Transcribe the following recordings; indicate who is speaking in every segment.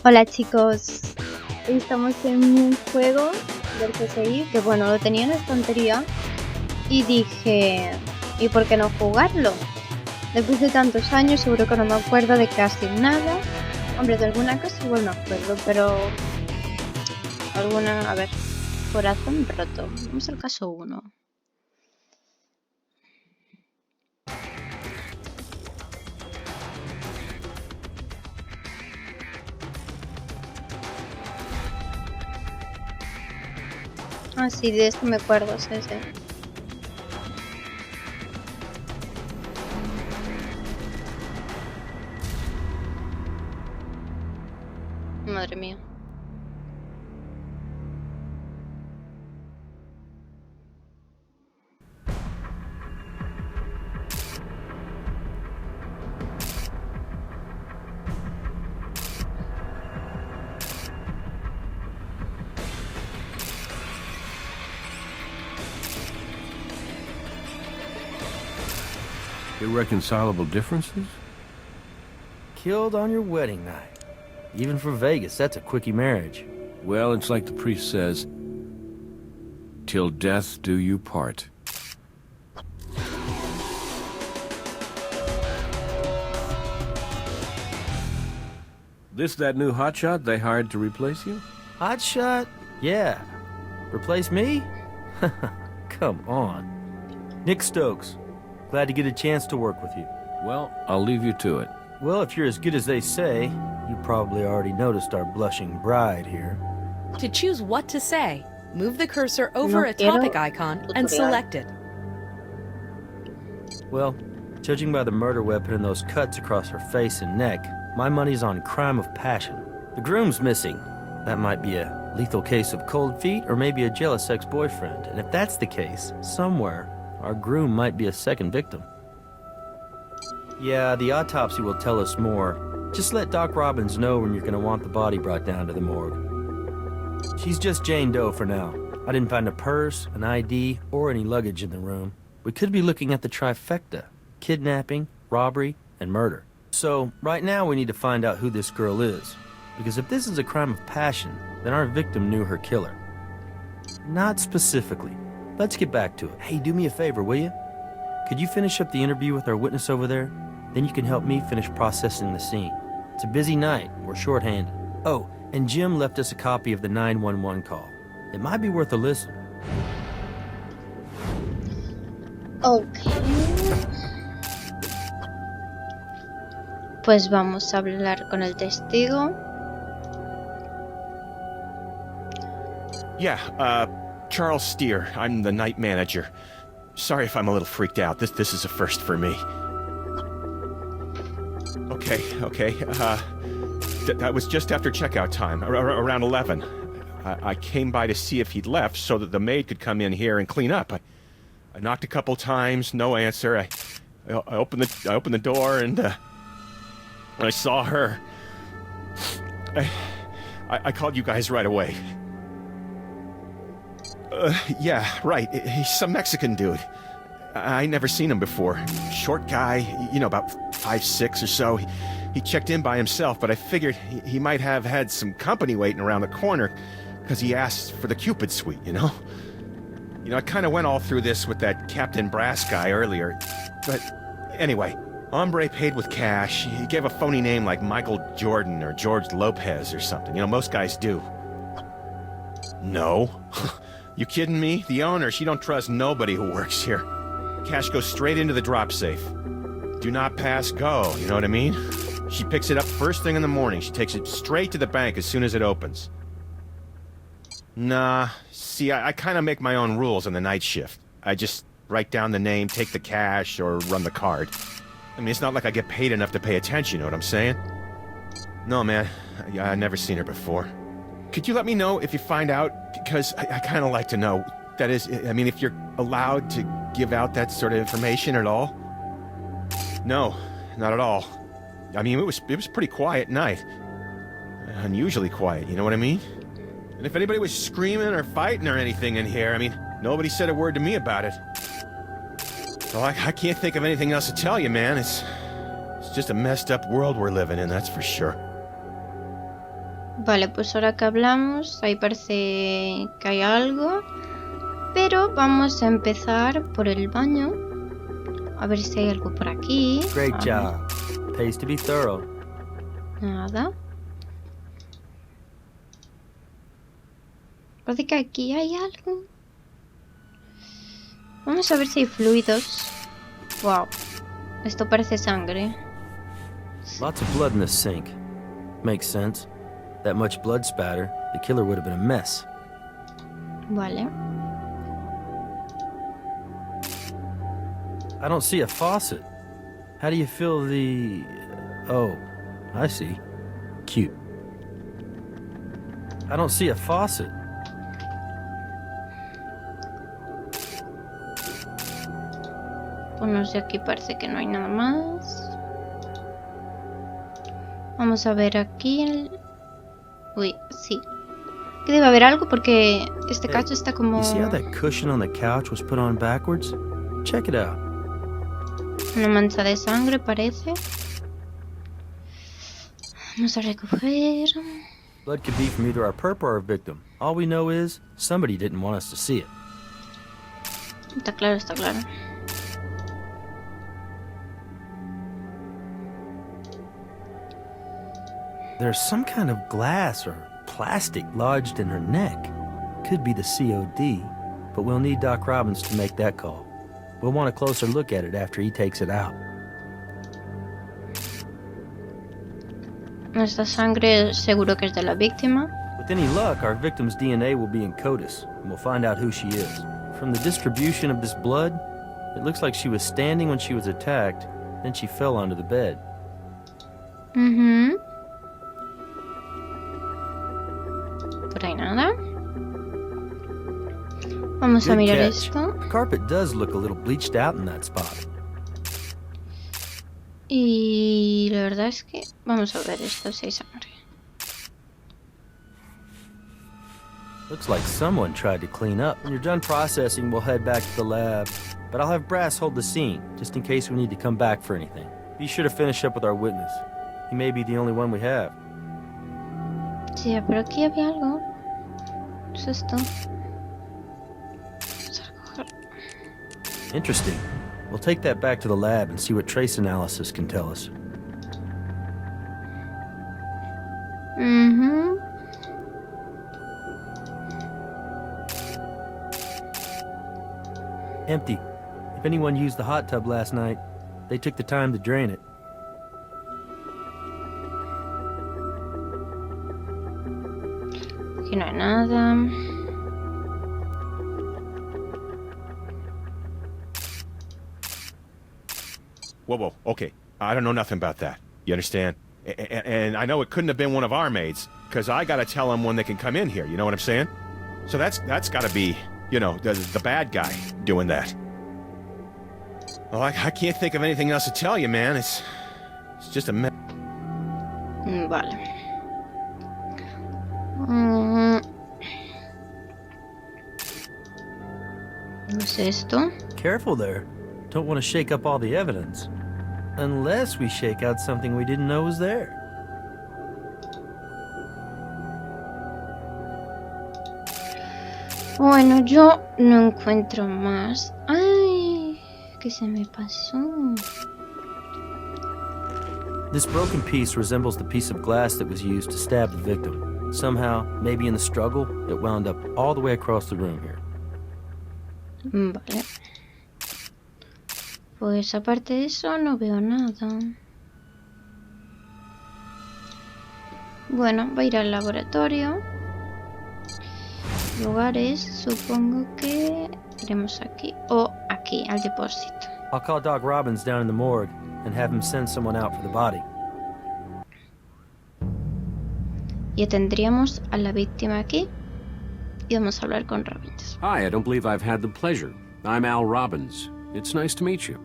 Speaker 1: Hola chicos, hoy estamos en un juego del CSI que bueno, lo tenía en la estantería y dije, ¿y por qué no jugarlo? Después de tantos años seguro que no me acuerdo de casi nada. Hombre, de alguna cosa igual me acuerdo, pero alguna, a ver, Corazón roto. Vamos al caso 1. Ah, sí, de esto me acuerdo, sí, sí. Madre mía.
Speaker 2: Irreconcilable differences?
Speaker 3: Killed on your wedding night. Even for Vegas, that's a quickie marriage.
Speaker 2: Well, it's like the priest says, till death do you part. This that new hotshot they hired to replace you?
Speaker 3: Hot shot? Yeah. Replace me? Come on. Nick Stokes. Glad to get a chance to work with you.
Speaker 2: Well, I'll leave you to it.
Speaker 3: Well, if you're as good as they say, you probably already noticed our blushing bride here.
Speaker 4: To choose what to say, move the cursor over
Speaker 1: No
Speaker 4: a
Speaker 1: quiero
Speaker 4: topic icon and
Speaker 1: tutorial.
Speaker 4: select it.
Speaker 3: Well, judging by the murder weapon and those cuts across her face and neck, my money's on crime of passion. The groom's missing. That might be a lethal case of cold feet or maybe a jealous ex-boyfriend. And if that's the case, somewhere, our groom might be a second victim. Yeah, the autopsy will tell us more. Just let Doc Robbins know when you're gonna want the body brought down to the morgue. She's just Jane Doe for now. I didn't find a purse, an ID, or any luggage in the room. We could be looking at the trifecta: kidnapping, robbery, and murder. So, right now we need to find out who this girl is. Because if this is a crime of passion, then our victim knew her killer. Not specifically. Let's get back to it. Hey, do me a favor, will you? Could you finish up the interview with our witness over there? Then you can help me finish processing the scene. It's a busy night. We're short-handed. Oh, and Jim left us a copy of the 911 call. It might be worth a listen.
Speaker 1: Ok. Pues vamos a hablar con el testigo.
Speaker 5: Yeah, Charles Steer. I'm the night manager. Sorry if I'm a little freaked out. This is a first for me. Okay. That was just after checkout time, around 11. I came by to see if he'd left so that the maid could come in here and clean up. I knocked a couple times, no answer. I opened the door and I saw her. I called you guys right away. Yeah, right. He's some Mexican dude. I never seen him before. Short guy, about 5'6" or so. He checked in by himself, but I figured he might have had some company waiting around the corner because he asked for the Cupid suite, I kind of went all through this with that Captain Brass guy earlier. But anyway, hombre paid with cash. He gave a phony name like Michael Jordan or George Lopez or something. Most guys do. No. You kidding me? The owner, she don't trust nobody who works here. Cash goes straight into the drop safe. Do not pass go, you know what I mean? She picks it up first thing in the morning. She takes it straight to the bank as soon as it opens. Nah, see, I kind of make my own rules on the night shift. I just write down the name, take the cash, or run the card. I mean, it's not like I get paid enough to pay attention, you know what I'm saying? No, man, I never seen her before. Could you let me know if you find out? Because I kind of like to know. That is, I mean, if you're allowed to give out that sort of information at all? No, not at all. I mean, it was a pretty quiet night. Unusually quiet, you know what I mean? And if anybody was screaming or fighting or anything in here, I mean, nobody said a word to me about it. Well, I can't think of anything else to tell you, man. It's just a messed up world we're living in, that's for sure.
Speaker 1: Vale, pues ahora que hablamos, ahí parece que hay algo. Pero vamos a empezar por el baño. A ver si hay algo por aquí.
Speaker 3: Great
Speaker 1: A ver.
Speaker 3: job. Pays to be thorough.
Speaker 1: Nada. Parece que aquí hay algo. Vamos a ver si hay fluidos. Wow. Esto parece sangre.
Speaker 3: Lots of blood in this sink. Makes sense. That much blood spatter, the killer would have been a mess.
Speaker 1: Vale.
Speaker 3: I don't see a faucet. How do you fill the... Oh, I see. Cute. I don't see a faucet.
Speaker 1: Bueno, de aquí parece que no hay nada más. Vamos a ver aquí. Uy, sí. Aquí debe haber algo porque este
Speaker 3: Hey,
Speaker 1: cacho está como...
Speaker 3: You see how that cushion on the couch was put on backwards? Check it out.
Speaker 1: Una mancha de sangre parece. Vamos a recoger.
Speaker 3: Blood could be from either our perp or our victim. All we know is somebody didn't want us to see it.
Speaker 1: Está claro, está claro.
Speaker 3: There's some kind of glass or plastic lodged in her neck. Could be the COD, but we'll need Doc Robbins to make that call. We'll want a closer look at it after he takes it out.
Speaker 1: Esta sangre seguro que es de la víctima.
Speaker 3: With any luck, our victim's DNA will be in CODIS, and we'll find out who she is. From the distribution of this blood, it looks like she was standing when she was attacked, then she fell onto the bed.
Speaker 1: Por ahí nada. Vamos a
Speaker 3: Good
Speaker 1: mirar
Speaker 3: catch.
Speaker 1: esto.
Speaker 3: The carpet does look a little bleached out in that spot.
Speaker 1: Y la verdad es que vamos a ver esto si hay sangre.
Speaker 3: Looks like someone tried to clean up. When you're done processing, we'll head back to the lab. But I'll have Brass hold the scene, just in case we need to come back for anything. Be sure to finish up with our witness. He may be the only one we have.
Speaker 1: Sí, pero aquí había algo. ¿Qué es esto? Vamos a recoger.
Speaker 3: Interesting. We'll take that back to the lab and see what trace analysis can tell us. Empty. If anyone used the hot tub last night, they took the time to drain it.
Speaker 1: Aquí no hay nada.
Speaker 5: Whoa, okay. I don't know nothing about that. You understand? And I know it couldn't have been one of our maids, because I gotta tell them when they can come in here, you know what I'm saying? So that's gotta be, you know, the bad guy doing that. Well, I can't think of anything else to tell you, man. It's just a mess.
Speaker 1: Vale. ¿Qué es esto?
Speaker 3: Careful there. Don't want to shake up all the evidence. Unless we shake out something we didn't know was there.
Speaker 1: Bueno, yo no encuentro más. ¡Ay! ¿Qué se me pasó?
Speaker 3: This broken piece resembles the piece of glass that was used to stab the victim. Somehow, maybe in the struggle, it wound up all the way across the room here.
Speaker 1: Vale. Pues aparte de eso no veo nada. Bueno, voy a ir al laboratorio. Lugares, supongo que iremos aquí o aquí, al depósito.
Speaker 3: I'll call Doc Robbins down in the morgue and have him send someone out for the body.
Speaker 1: Ya tendríamos a la víctima aquí y vamos a hablar con Robbins.
Speaker 2: Hi, I don't believe I've had the pleasure. I'm Al Robbins. It's nice to meet you.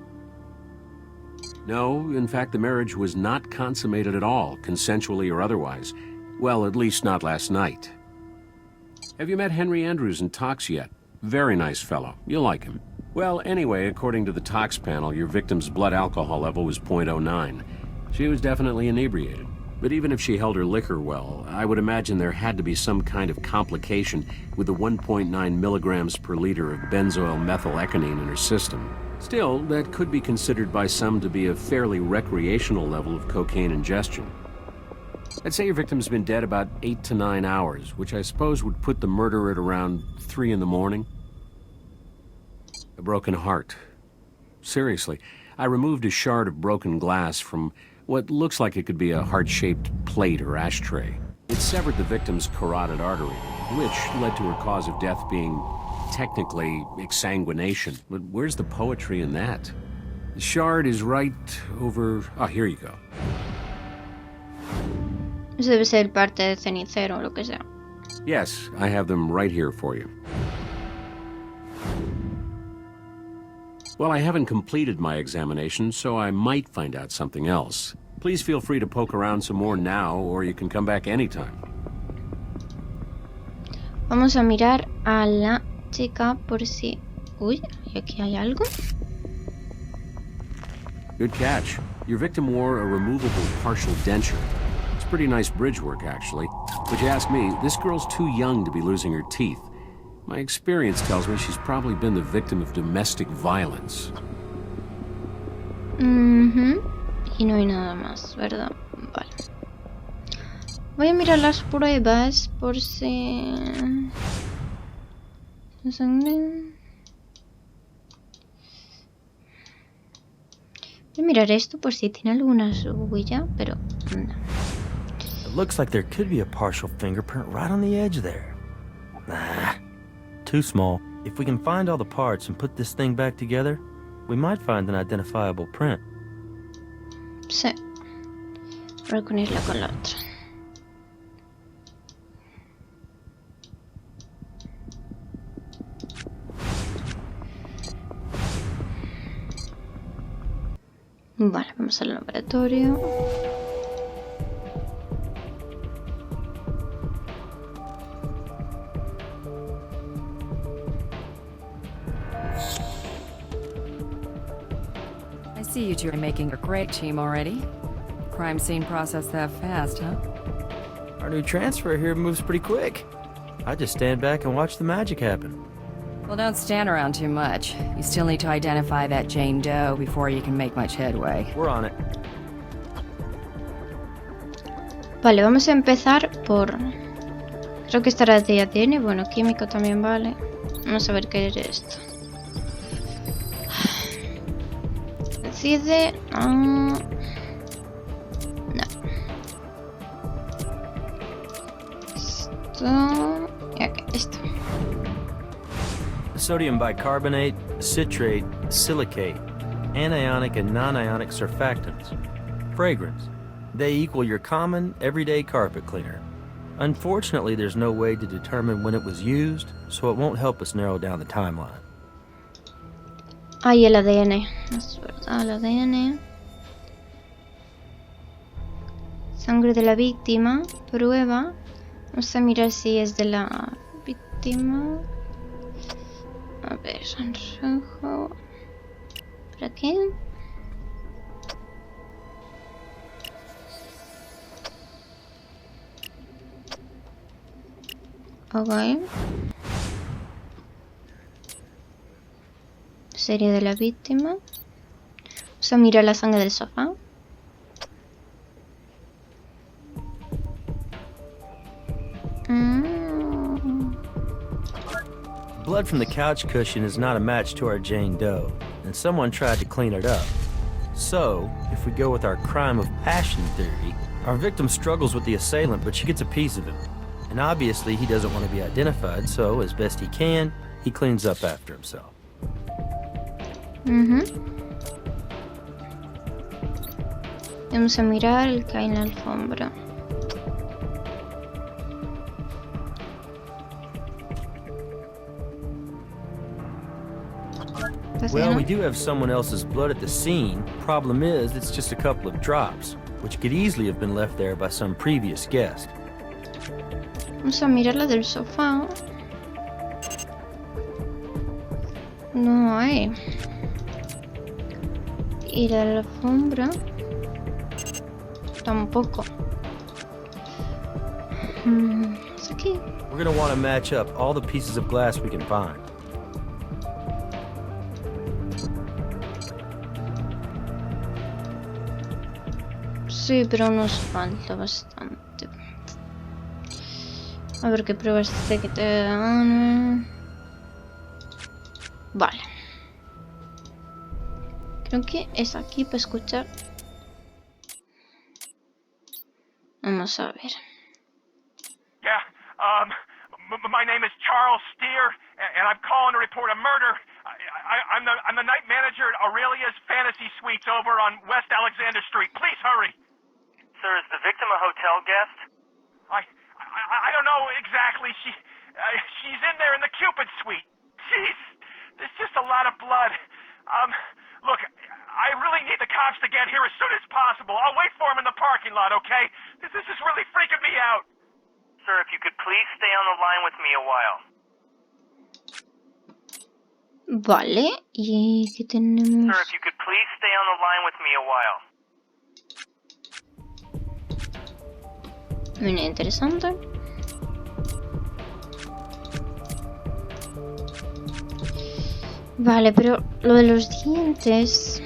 Speaker 2: No, in fact, the marriage was not consummated at all, consensually or otherwise. Well, at least not last night. Have you met Henry Andrews in tox yet? Very nice fellow. You'll like him. Well, anyway, according to the tox panel, your victim's blood alcohol level was .09. She was definitely inebriated. But even if she held her liquor well, I would imagine there had to be some kind of complication with the 1.9 milligrams per liter of benzoyl methylecgonine in her system. Still, that could be considered by some to be a fairly recreational level of cocaine ingestion. I'd say your victim's been dead about 8 to 9 hours, which I suppose would put the murder at around 3 in the morning. A broken heart. Seriously, I removed a shard of broken glass from what looks like it could be a heart-shaped plate or ashtray. It severed the victim's carotid artery, which led to her cause of death being technically exsanguination. But where's the poetry in that? The shard is right over... Oh, here you go.
Speaker 1: Eso debe ser parte de cenicero o lo que sea.
Speaker 2: Yes, I have them right here for you. Well, I haven't completed my examination, so I might find out something else. Please feel free to poke around some more now, or you can come back anytime.
Speaker 1: Vamos a mirar a la chica por si... Uy, ¿y aquí hay algo?
Speaker 2: Good catch. Your victim wore a removable partial denture. It's pretty nice bridge work, actually. But you ask me, this girl's too young to be losing her teeth. My experience tells me she's probably been the victim of domestic violence.
Speaker 1: Y no hay nada más, ¿verdad? Vale. Voy a mirar las pruebas por si... Voy a mirar esto por si tiene alguna huella, pero no.
Speaker 3: It looks like there could be a partial fingerprint right on the edge there. Nah, too small. If we can find all the parts and put this thing back together, we might find an identifiable print.
Speaker 1: Sí. Voy a unirla con la otra. Vale, vamos al laboratorio.
Speaker 6: I see you two are making a great team already. Crime scene process that fast, huh?
Speaker 3: Our new transfer here moves pretty quick. I just stand back and watch the magic happen.
Speaker 6: Well, don't stand around too much. You still need to identify that Jane Doe before you can make much headway.
Speaker 3: We're on it.
Speaker 1: Vale, vamos a empezar por... Creo que esta era de ADN. Bueno, químico también vale. Vamos a ver qué es esto. Decide... No. Esto... Y aquí, esto.
Speaker 3: Sodium bicarbonate, citrate, silicate, anionic and non-ionic surfactants. Fragrance. They equal your common, everyday carpet cleaner. Unfortunately, there's no way to determine when it was used, so it won't help us narrow down the timeline.
Speaker 1: Ahí el ADN. Es verdad, el ADN. Sangre de la víctima. Prueba. Vamos a mirar si es de la víctima. A ver, rojo. ¿Por aquí? Ok. Serie de la víctima. Vamos a mirar la sangre del sofá.
Speaker 3: Blood from the couch cushion is not a match to our Jane Doe, and someone tried to clean it up. So, if we go with our crime of passion theory, our victim struggles with the assailant, but she gets a piece of him. And obviously he doesn't want to be identified, so as best he can, he cleans up after himself.
Speaker 1: Vamos a mirar el que hay en la alfombra.
Speaker 3: Well, we do have someone else's blood at the scene. Problem is, it's just a couple of drops, which could easily have been left there by some previous guest.
Speaker 1: Vamos a mirar la del sofá. No hay. Y la alfombra tampoco. Es aquí.
Speaker 3: We're gonna want to match up all the pieces of glass we can find.
Speaker 1: Sí, pero nos falta bastante. A ver qué pruebas que te dan. Vale. Creo que es aquí para escuchar. Vamos a ver.
Speaker 7: Yeah, my name is Charles Steer, and I'm calling to report a murder. I'm the night manager at Aurelia's Fantasy Suites over on West Alexander Street. Please hurry.
Speaker 8: Sir, is the victim a hotel guest?
Speaker 7: I don't know exactly. She's in there in the Cupid Suite. Jeez, there's just a lot of blood. Look, I really need the cops to get here as soon as possible. I'll wait for them in the parking lot, okay? This is really freaking me out.
Speaker 8: Sir, if you could please stay on the line with me a while.
Speaker 1: Vale, y ¿qué tenemos?
Speaker 8: Sir, if you could please stay on the line with me a while.
Speaker 1: Muy interesante. Vale, pero lo de los dientes...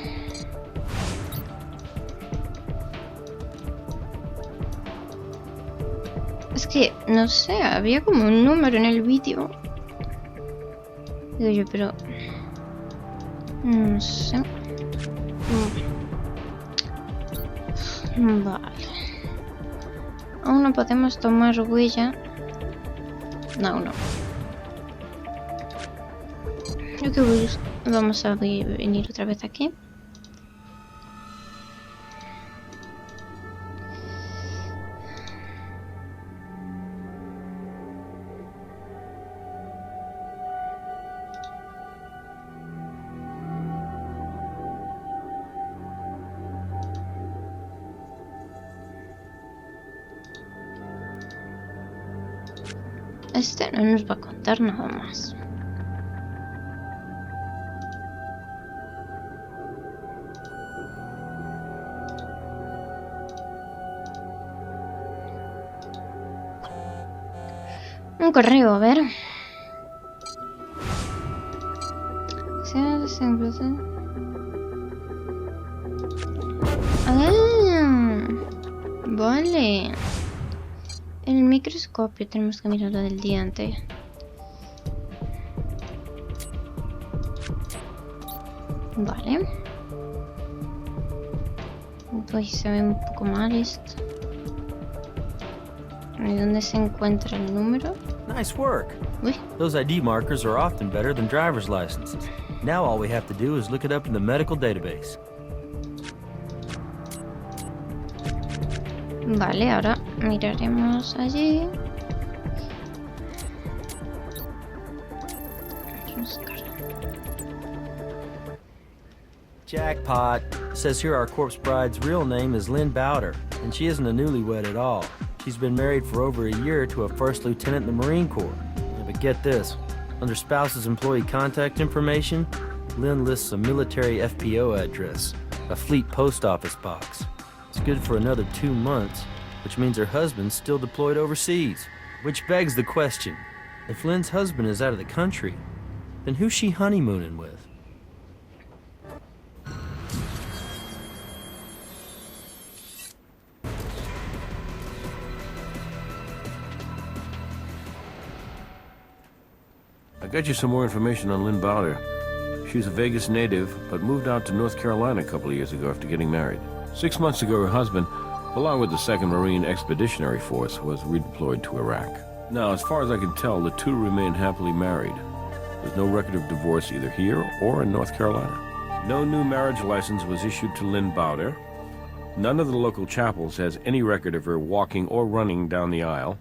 Speaker 1: Es que, no sé, había como un número en el vídeo. Digo yo, pero... No sé. Vale. Aún no podemos tomar huella. No, no. Creo que vamos a venir otra vez aquí. Este no nos va a contar nada más. Un correo, a ver. Ah, vale. En el microscopio tenemos que mirar lo del diente. Vale. Uy, se ve un poco mal esto. ¿Y dónde se encuentra el número?
Speaker 3: Nice work.
Speaker 1: Uy.
Speaker 3: Those ID markers are often better than driver's licenses. Now all we have to do is look it up in the medical database.
Speaker 1: Vale, ahora miraremos allí.
Speaker 3: Jackpot. It says here our corpse bride's real name is Lynn Bowder, and she isn't a newlywed at all. She's been married for over a year to a first lieutenant in the Marine Corps. Yeah, but get this, under spouse's employee contact information, Lynn lists a military FPO address, a fleet post office box. It's good for another 2 months, which means her husband's still deployed overseas. Which begs the question, if Lynn's husband is out of the country, then who's she honeymooning with?
Speaker 2: I got you some more information on Lynn Bowder. She's a Vegas native, but moved out to North Carolina a couple of years ago after getting married. 6 months ago, her husband, along with the 2nd Marine Expeditionary Force, was redeployed to Iraq. Now, as far as I can tell, the two remain happily married. There's no record of divorce either here or in North Carolina. No new marriage license was issued to Lynn Bowder. None of the local chapels has any record of her walking or running down the aisle,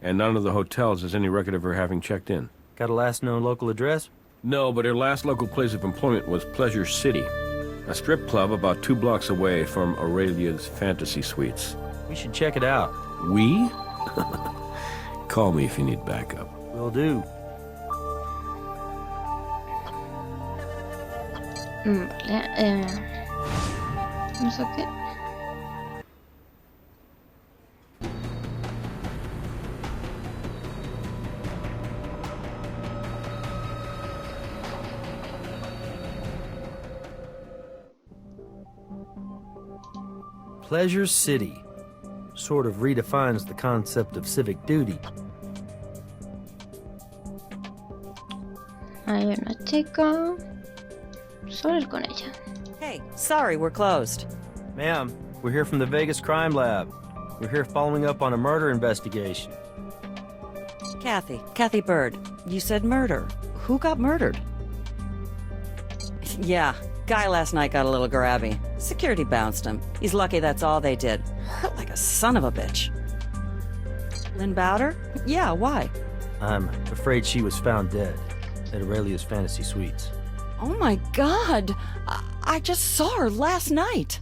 Speaker 2: and none of the hotels has any record of her having checked in.
Speaker 3: Got a last known local address?
Speaker 2: No, but her last local place of employment was Pleasure City, a strip club about 2 blocks away from Aurelia's Fantasy Suites.
Speaker 3: We should check it out.
Speaker 2: We? Call me if you need backup.
Speaker 3: Will do.
Speaker 1: Vale, no sé qué.
Speaker 3: Pleasure City. Sort of redefines the concept of civic duty.
Speaker 1: Hay una chica. Solo con ella.
Speaker 6: Hey, sorry, we're closed.
Speaker 3: Ma'am, we're here from the Vegas Crime Lab. We're here following up on a murder investigation.
Speaker 6: Kathy Bird. You said murder. Who got murdered? Yeah, guy last night got a little grabby. Security bounced him. He's lucky that's all they did. Hurt like a son of a bitch. Lynn Bowder? Yeah, why?
Speaker 3: I'm afraid she was found dead at Aurelia's Fantasy Suites.
Speaker 6: Oh my god! I just saw her last night!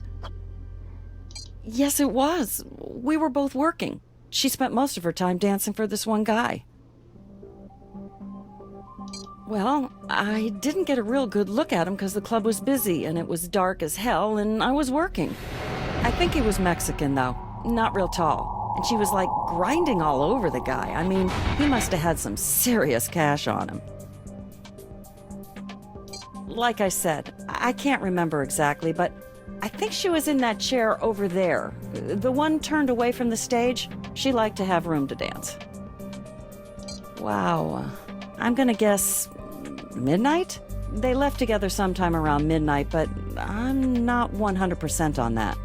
Speaker 6: Yes, it was. We were both working. She spent most of her time dancing for this one guy. Well, I didn't get a real good look at him because the club was busy and it was dark as hell and I was working. I think he was Mexican, though. Not real tall. And she was like grinding all over the guy. I mean, he must have had some serious cash on him. Like I said, I can't remember exactly, but I think she was in that chair over there. The one turned away from the stage. She liked to have room to dance. Wow. I'm gonna guess midnight? They left together sometime around midnight, but I'm not 100% on that.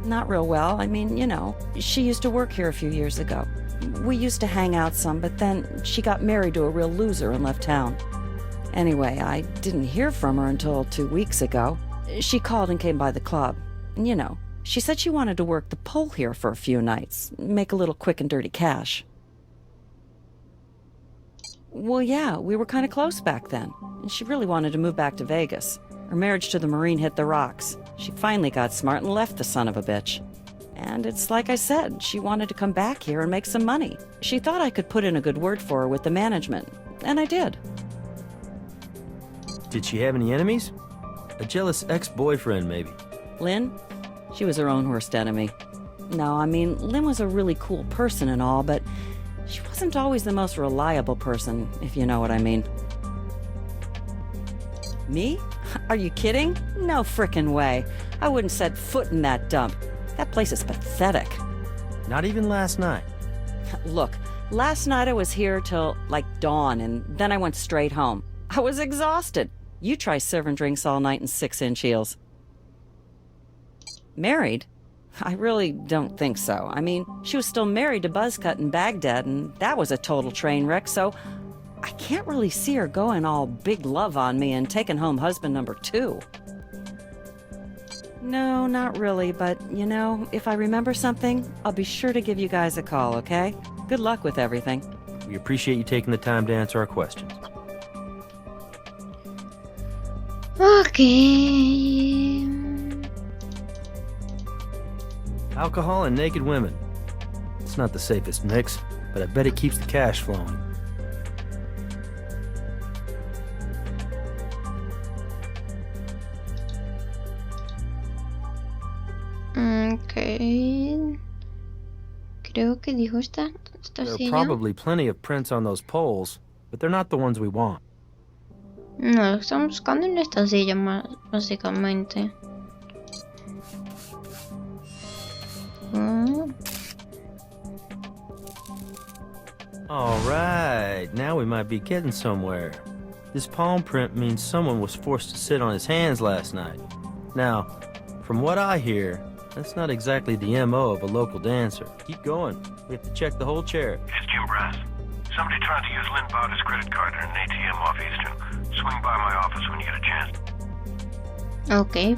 Speaker 6: Not real well. I mean, you know, she used to work here a few years ago. We used to hang out some, but then she got married to a real loser and left town. Anyway, I didn't hear from her until 2 weeks ago. She called and came by the club. And, you know, she said she wanted to work the pole here for a few nights, make a little quick and dirty cash. Well, yeah, we were kind of close back then, and she really wanted to move back to Vegas. Her marriage to the Marine hit the rocks. She finally got smart and left the son of a bitch. And it's like I said, she wanted to come back here and make some money. She thought I could put in a good word for her with the management, and I did.
Speaker 3: Did she have any enemies? A jealous ex-boyfriend, maybe?
Speaker 6: Lynn? She was her own worst enemy. No, I mean, Lynn was a really cool person and all, but she wasn't always the most reliable person, if you know what I mean. Me? Are you kidding? No frickin' way. I wouldn't set foot in that dump. That place is pathetic.
Speaker 3: Not even last night.
Speaker 6: Look, last night I was here till, like, dawn, and then I went straight home. I was exhausted. You try serving drinks all night in 6-inch heels. Married? I really don't think so. I mean, she was still married to Buzzcut in Baghdad, and that was a total train wreck, so I can't really see her going all big love on me and taking home husband number 2. No, not really, but, you know, if I remember something, I'll be sure to give you guys a call, okay? Good luck with everything.
Speaker 3: We appreciate you taking the time to answer our questions.
Speaker 1: Okay.
Speaker 3: Alcohol and naked women. It's not the safest mix, but I bet it keeps the cash flowing.
Speaker 1: Okay. Creo que dijo esta
Speaker 3: There are
Speaker 1: silla.
Speaker 3: probably plenty of prints on those poles, but they're not the ones we want.
Speaker 1: No, lo que estamos buscando en esta silla, básicamente.
Speaker 3: Alright, now we might be getting somewhere. This palm print means someone was forced to sit on his hands last night. Now, from what I hear, that's not exactly the MO of a local dancer. Keep going. We have to check the whole chair.
Speaker 9: It's Jim Brass. Somebody tried to use Lynn Bowder's credit card in an ATM off Eastern. Swing by my office when you get a chance.
Speaker 1: Ok.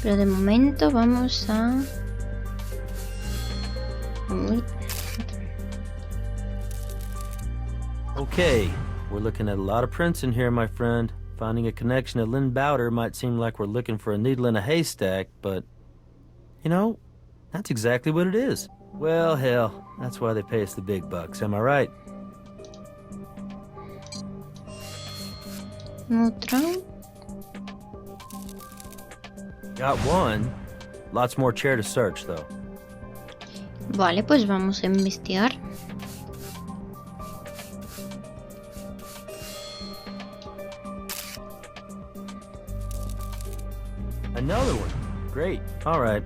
Speaker 1: Pero de momento vamos a... Uy.
Speaker 3: Okay, we're looking at a lot of prints in here, my friend. Finding a connection to Lynn Bowder might seem like we're looking for a needle in a haystack, but, you know, that's exactly what it is. Well, hell, that's why they pay us the big bucks, am I right?
Speaker 1: Otro.
Speaker 3: Got one. Lots more chair to search, though.
Speaker 1: Vale, pues vamos a investigar.
Speaker 3: Another one. Great. All right.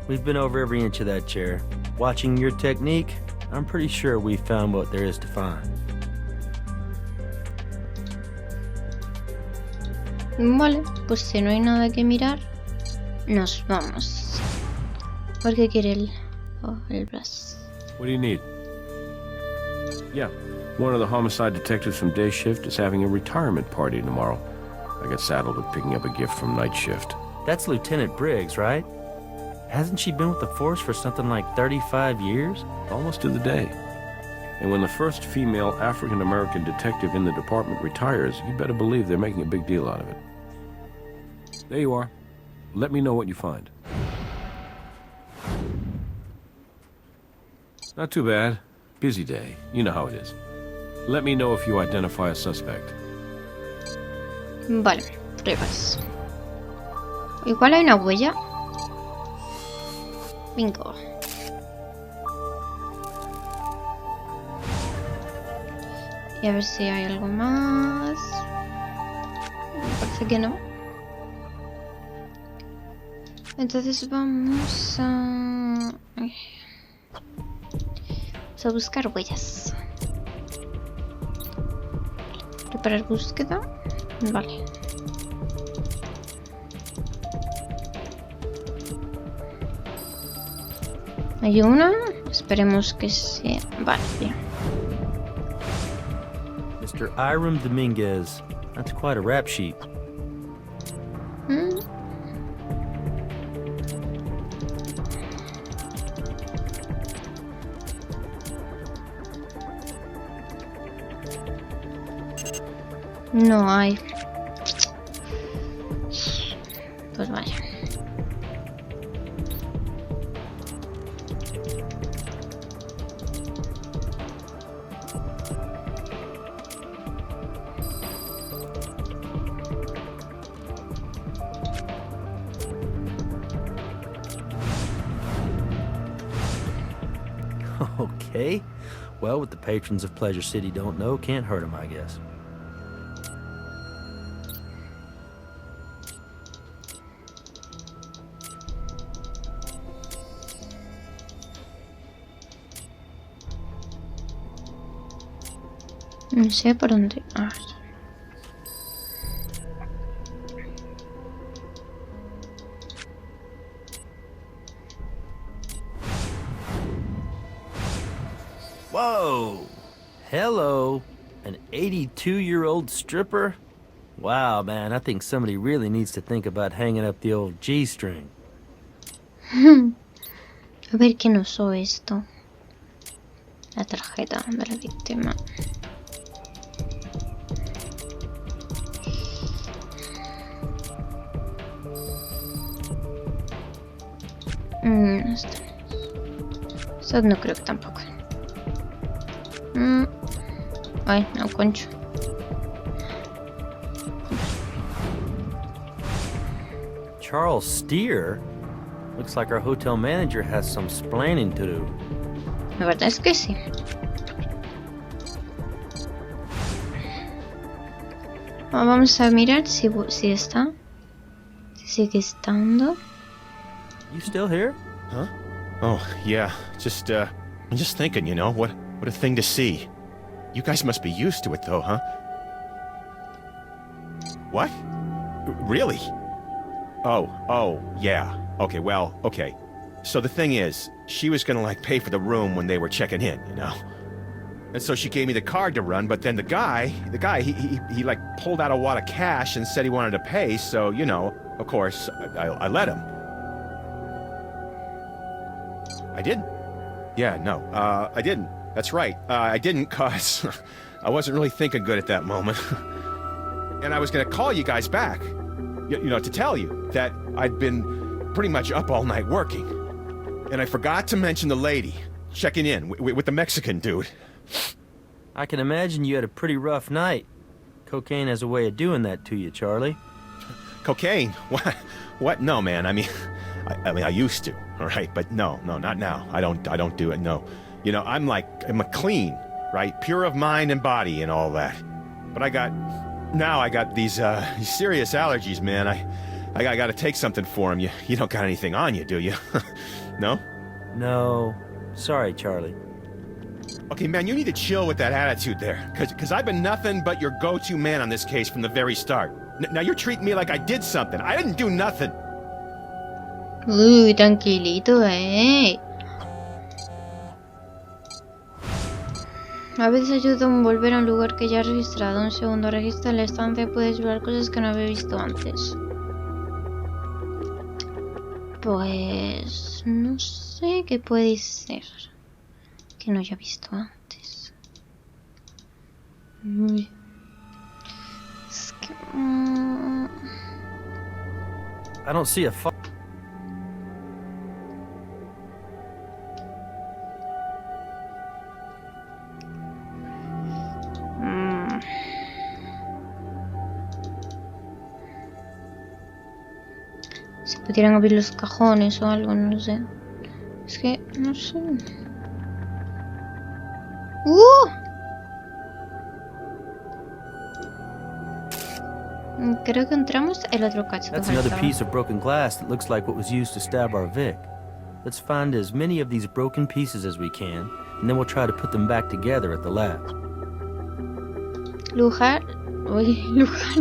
Speaker 3: We've been over every inch of that chair. Watching your technique, I'm pretty sure we found what there is to find.
Speaker 1: Vale, pues si no hay nada que mirar, nos vamos. ¿Por qué quiere el brazo?
Speaker 2: What do you need? Yeah, one of the homicide detectives from day shift is having a retirement party tomorrow. I get saddled with picking up a gift from night shift.
Speaker 3: That's Lieutenant Briggs, right? Hasn't she been with the force for something like 35 years?
Speaker 2: Almost to the day. And when the first female African-American detective in the department retires, you better believe they're making a big deal out of it. There you are. Let me know what you find. Not too bad. Busy day. You know how it is. Let me know if you identify a suspect.
Speaker 1: Vale, pruebas. Igual hay una huella. Bingo. Y a ver si hay algo más. Me parece que no. Entonces vamos a buscar huellas. Preparar búsqueda. Vale. Hay una. Esperemos que sea. Vale, bien.
Speaker 3: Mr. Hiram Dominguez. That's quite a rap sheet.
Speaker 1: No hay. Pues vaya.
Speaker 3: Okay. Well, what the patrons of Pleasure City don't know can't hurt them, I guess.
Speaker 1: No sé por dónde. A ver.
Speaker 3: Whoa! Hello! An 82-year-old stripper? Wow, man, I think somebody really needs to think about hanging up the old G-string.
Speaker 1: A ver quién usó esto. La tarjeta de la víctima. Esto no creo que tampoco. Ay, no, concho.
Speaker 3: Charles Steer? Looks like our hotel manager has some splaining to do.
Speaker 1: La verdad es que sí. Vamos a mirar si está. Si sigue estando.
Speaker 3: You still here?
Speaker 5: Huh? Oh, yeah. I'm just thinking, you know, what a thing to see. You guys must be used to it, though, huh? What? Really? Oh, yeah. Okay, well, okay. So the thing is, she was gonna, like, pay for the room when they were checking in, you know? And so she gave me the card to run, but then the guy, he like, pulled out a wad of cash and said he wanted to pay, so, you know, of course, I let him. I didn't. Yeah, no, I didn't. That's right. I didn't, cause I wasn't really thinking good at that moment. And I was gonna call you guys back, you know, to tell you that I'd been pretty much up all night working. And I forgot to mention the lady checking in with the Mexican dude.
Speaker 3: I can imagine you had a pretty rough night. Cocaine has a way of doing that to you, Charlie.
Speaker 5: Cocaine? What? No, man. I mean, I used to, all right? But no, not now. I don't do it, no. You know, I'm a clean, right? Pure of mind and body and all that. But now I got these serious allergies, man. I gotta take something for him. You don't got anything on you, do you? No?
Speaker 3: No. Sorry, Charlie.
Speaker 5: Okay, man, you need to chill with that attitude there. Cause I've been nothing but your go-to man on this case from the very start. Now you're treating me like I did something. I didn't do nothing.
Speaker 1: Uy, tranquilito, A veces ayuda a volver a un lugar que ya has registrado. Un segundo registra la estancia y puedes ver cosas que no había visto antes. Pues... no sé qué puede ser que no haya visto antes. Uy. Es que...
Speaker 3: I don't see a
Speaker 1: Si pudieran abrir los cajones o algo, no lo sé. Es que, no sé. Creo que entramos el otro cacho.
Speaker 3: That's another piece of broken glass that looks like what was used to stab our Vic. Let's find as many of these broken pieces as we can, and then we'll try to put them back together at the lab.
Speaker 1: Lugar. Uy, lugar.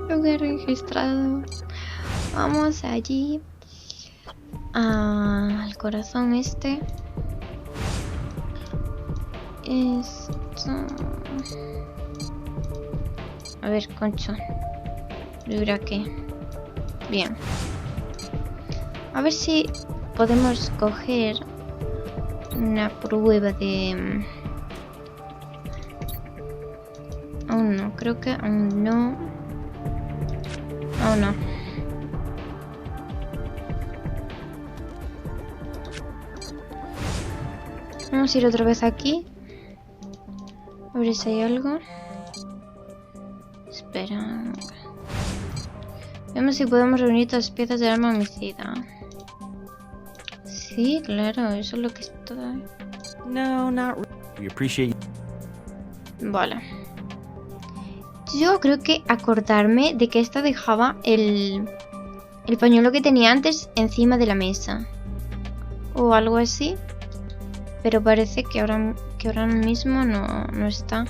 Speaker 1: Lugar registrado. Vamos allí. Al corazón este. Esto. A ver, concho. ¿Libra qué? Bien. A ver si podemos coger una prueba de... Aún no, creo que aún no. Aún no. Vamos a ir otra vez aquí. A ver si hay algo. Espera. Vemos si podemos reunir todas las piezas del arma homicida. Sí, claro, eso es lo que está.
Speaker 6: No, not
Speaker 3: We appreciate
Speaker 1: Vale. Yo creo que acordarme de que esta dejaba el pañuelo que tenía antes encima de la mesa. O algo así. Pero parece que ahora mismo no está.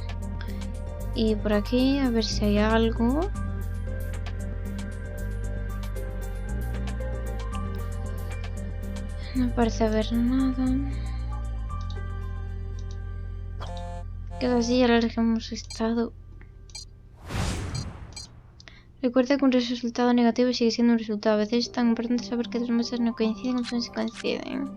Speaker 1: Y por aquí, a ver si hay algo. No parece haber nada. Queda así a la que hemos estado. Recuerda que un resultado negativo sigue siendo un resultado. A veces es tan importante saber que dos muestras no coinciden como se coinciden.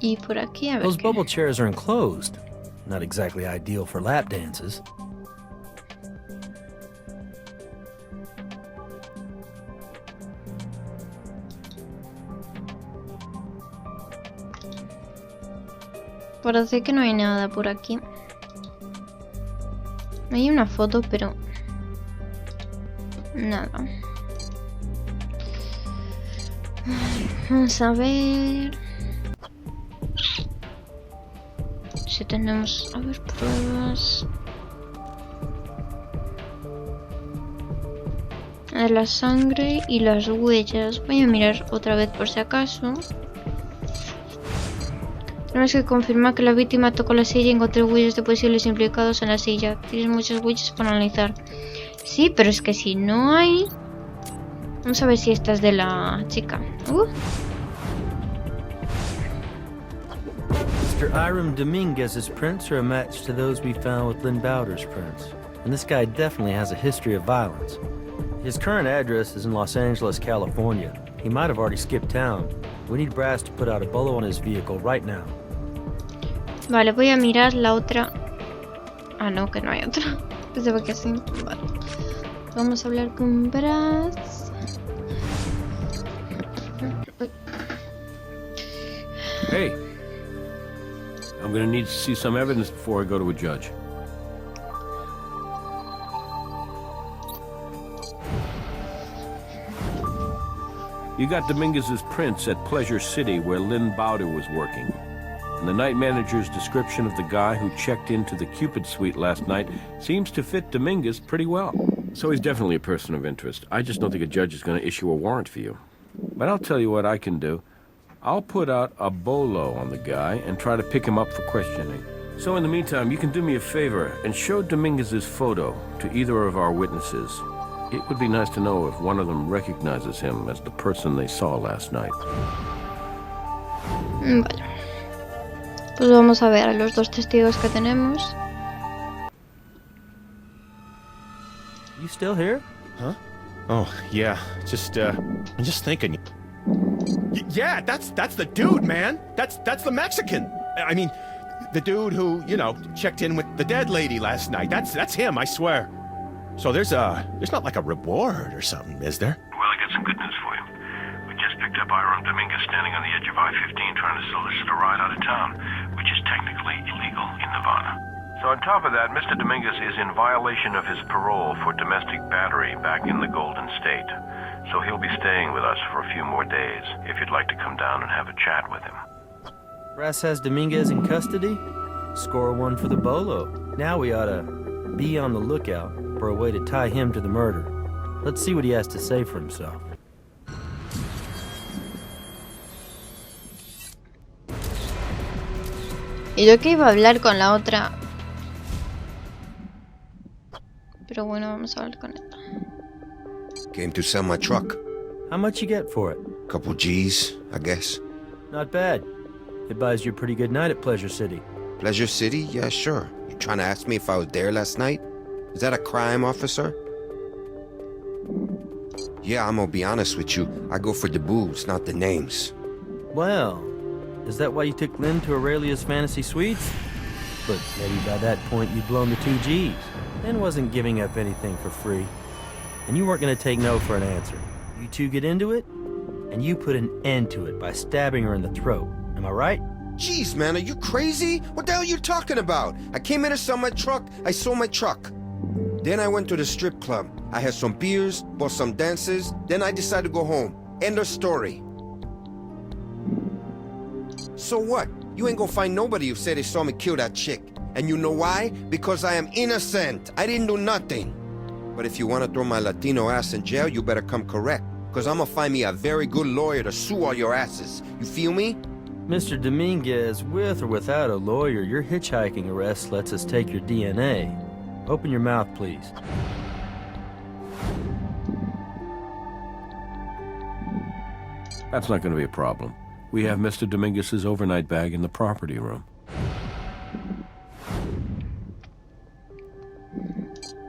Speaker 1: Y por aquí, a ver.
Speaker 3: Those
Speaker 1: qué.
Speaker 3: bubble chairs are enclosed. Not exactly ideal for lap dances.
Speaker 1: Parece que no hay nada por aquí. Hay una foto, pero... nada. Vamos a ver... si tenemos... a ver, pruebas... de la sangre y las huellas. Voy a mirar otra vez por si acaso. Tenemos que confirmar que la víctima tocó la silla y encontré huellas de posibles implicados en la silla. Tienes muchas huellas para analizar. Sí, pero es que si no hay... vamos a ver si esta es de la chica.
Speaker 3: Mr. Hiram Dominguez's prints are a match to those we found with Lynn Bowder's prints. And this guy definitely has a history of violence. His current address is in Los Angeles, California. He might have already skipped town. We need brass to put out a bolo on his vehicle right now.
Speaker 1: Vale, voy a mirar la otra. Ah, no, que no hay otra. Pensaba que sí. Vale. Vamos a hablar con Brass.
Speaker 2: Hey, I'm gonna need to see some evidence before I go to a judge. You got Dominguez's prints at Pleasure City where Lynn Bowder was working. And the night manager's description of the guy who checked into the Cupid suite last night seems to fit Dominguez pretty well. So he's definitely a person of interest. I just don't think a judge is going to issue a warrant for you. But I'll tell you what I can do. I'll put out a bolo on the guy and try to pick him up for questioning. So in the meantime, you can do me a favor and show Dominguez's photo to either of our witnesses. It would be nice to know if one of them recognizes him as the person they saw last night.
Speaker 1: Vale. Pues vamos a ver a los dos testigos que tenemos.
Speaker 3: You still here?
Speaker 5: Huh? Oh, yeah. I'm just thinking. Yeah, that's the dude, man. That's the Mexican. I mean, the dude who, checked in with the dead lady last night. That's him, I swear. So there's not like a reward or something, is there?
Speaker 9: Well, I got some good news for you. We just picked up Iron Dominguez standing on the edge of I-15 trying to solicit a ride out of town, which is technically illegal in Nevada. So on top of that, Mr. Dominguez is in violation of his parole for domestic battery back in the Golden State. So he'll be staying with us for a few more days, if you'd like to come down and have a chat with him.
Speaker 3: Brass has Dominguez in custody? Score one for the bolo. Now we ought to be on the lookout for a way to tie him to the murder. Let's see what he has to say for himself.
Speaker 1: Y yo que iba a hablar con la otra. Pero bueno, vamos a hablar con esta.
Speaker 10: Came to sell my truck.
Speaker 3: How much you get for it?
Speaker 10: Couple G's, I guess.
Speaker 3: Not bad. It buys you a pretty good night at Pleasure City.
Speaker 10: Pleasure City? Yeah, sure. You trying to ask me if I was there last night? Is that a crime, officer? Yeah, I'm gonna be honest with you. I go for the boobs, not the names.
Speaker 3: Well, is that why you took Lynn to Aurelia's Fantasy Suites? But maybe by that point you'd blown the 2 G's. Lynn wasn't giving up anything for free. And you weren't gonna take no for an answer. You two get into it, and you put an end to it by stabbing her in the throat. Am I right?
Speaker 10: Jeez, man, are you crazy? What the hell are you talking about? I came in to sell my truck. I sold my truck. Then I went to the strip club. I had some beers, bought some dances. Then I decided to go home. End of story. So what? You ain't gonna find nobody who said they saw me kill that chick. And you know why? Because I am innocent. I didn't do nothing. But if you want to throw my Latino ass in jail, you better come correct. Because I'm gonna find me a very good lawyer to sue all your asses. You feel me?
Speaker 3: Mr. Dominguez, with or without a lawyer, your hitchhiking arrest lets us take your DNA. Open your mouth, please.
Speaker 2: That's not going to be a problem. We have Mr. Dominguez's overnight bag in the property room.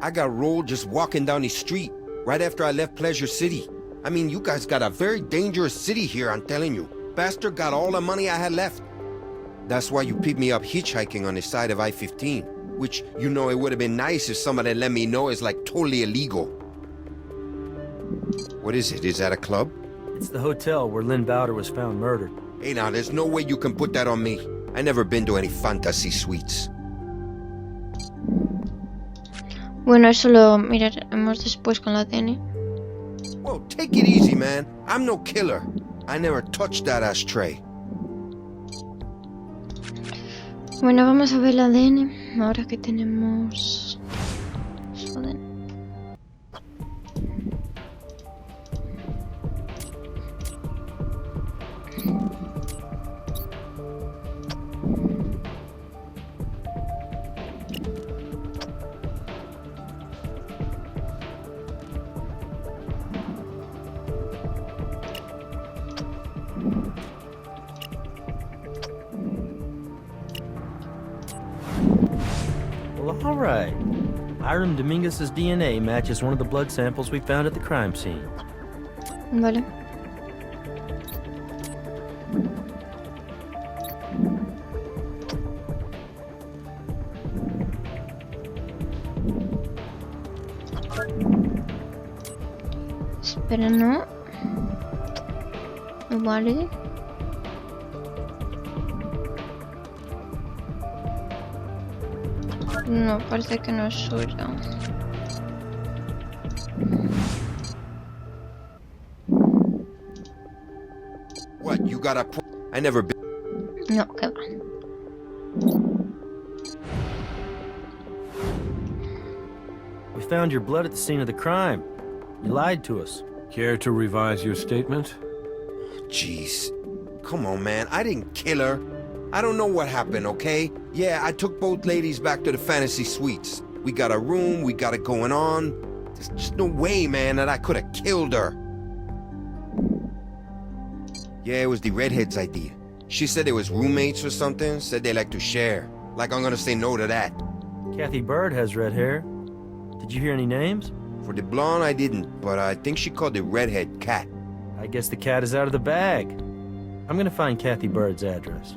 Speaker 10: I got rolled just walking down the street right after I left Pleasure City. I mean, you guys got a very dangerous city here, I'm telling you. Bastard got all the money I had left. That's why you picked me up hitchhiking on the side of I-15, which, it would have been nice if somebody let me know is like totally illegal. What is it? Is that a club?
Speaker 3: It's the hotel where Lynn Bowder was found murdered.
Speaker 10: Hey, now, there's no way you can put that on me. I never been to any fantasy suites.
Speaker 1: Bueno, eso lo miraremos después con la ADN.
Speaker 10: Whoa, take it easy, man. I'm no killer. I never touched that ashtray.
Speaker 1: Bueno, vamos a ver la ADN. Ahora que tenemos... su ADN.
Speaker 3: Well, all right. Hiram Dominguez's DNA matches one of the blood samples we found at the crime scene.
Speaker 1: Vale. Espera, no. Vale. No, parece que no es suya.
Speaker 10: What, you got a... I never been...
Speaker 1: No, que va.
Speaker 3: We found your blood at the scene of the crime. You lied to us.
Speaker 2: Care to revise your statement?
Speaker 10: Jeez. Come on, man. I didn't kill her. I don't know what happened, okay? Yeah, I took both ladies back to the fantasy suites. We got a room, we got it going on. There's just no way, man, that I could have killed her. Yeah, it was the redhead's idea. She said they was roommates or something, said they like to share. Like I'm gonna say no to that.
Speaker 3: Kathy Bird has red hair. Did you hear any names?
Speaker 10: For the blonde, I didn't, but I think she called the redhead Cat.
Speaker 3: I guess the cat is out of the bag. I'm gonna find Kathy Bird's address.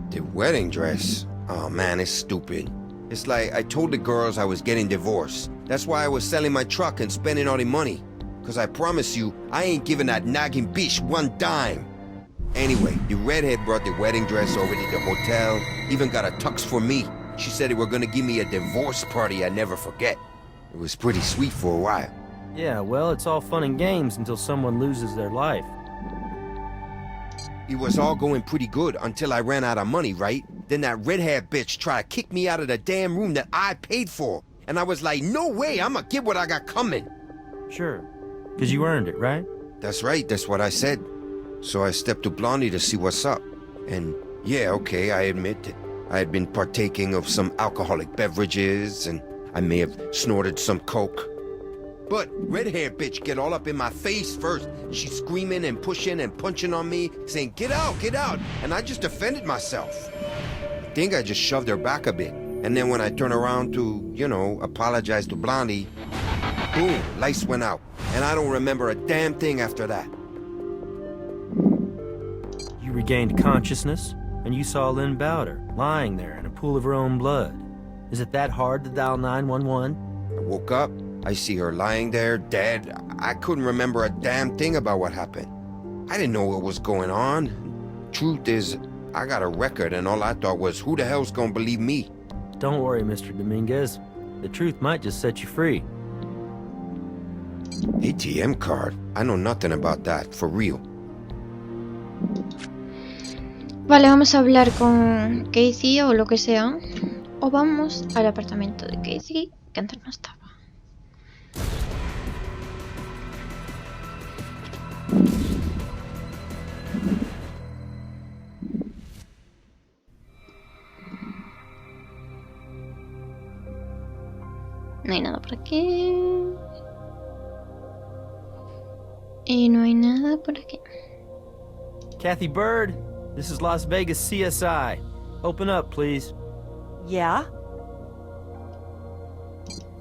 Speaker 10: The wedding dress? Oh man, it's stupid. It's like I told the girls I was getting divorced. That's why I was selling my truck and spending all the money. Cause I promise you, I ain't giving that nagging bitch one dime. Anyway, the redhead brought the wedding dress over to the hotel, even got a tux for me. She said they were gonna give me a divorce party I'd never forget. It was pretty sweet for a while.
Speaker 3: Yeah, well, it's all fun and games until someone loses their life.
Speaker 10: It was all going pretty good until I ran out of money, right? Then that redhead bitch tried to kick me out of the damn room that I paid for. And I was like, no way, I'ma get what I got coming.
Speaker 3: Sure, because you earned it, right?
Speaker 10: That's right, that's what I said. So I stepped to Blondie to see what's up. And yeah, okay, I admit it. I had been partaking of some alcoholic beverages, and I may have snorted some coke. But red-haired bitch get all up in my face first. She's screaming and pushing and punching on me, saying, get out, and I just defended myself. I think I just shoved her back a bit. And then when I turned around to, you know, apologize to Blondie, boom, lights went out. And I don't remember a damn thing after that.
Speaker 3: You regained consciousness, and you saw Lynn Bowder lying there in a pool of her own blood. Is it that hard to dial 911?
Speaker 10: I woke up. I see her lying there, dead. I couldn't remember a damn thing about what happened. I didn't know what was going on. Truth is, I got a record and all I thought was, who the hell's gonna believe me?
Speaker 3: Don't worry, Mr. Dominguez. The truth might just set you free.
Speaker 10: ATM card? I know nothing about that, for real.
Speaker 1: Vale, vamos a hablar con Casey o lo que sea. O vamos al apartamento de Casey, que antes no estaba. No hay nada por aquí. Y no hay nada por aquí.
Speaker 3: Kathy Bird, this is Las Vegas CSI. Open up, please.
Speaker 6: Yeah?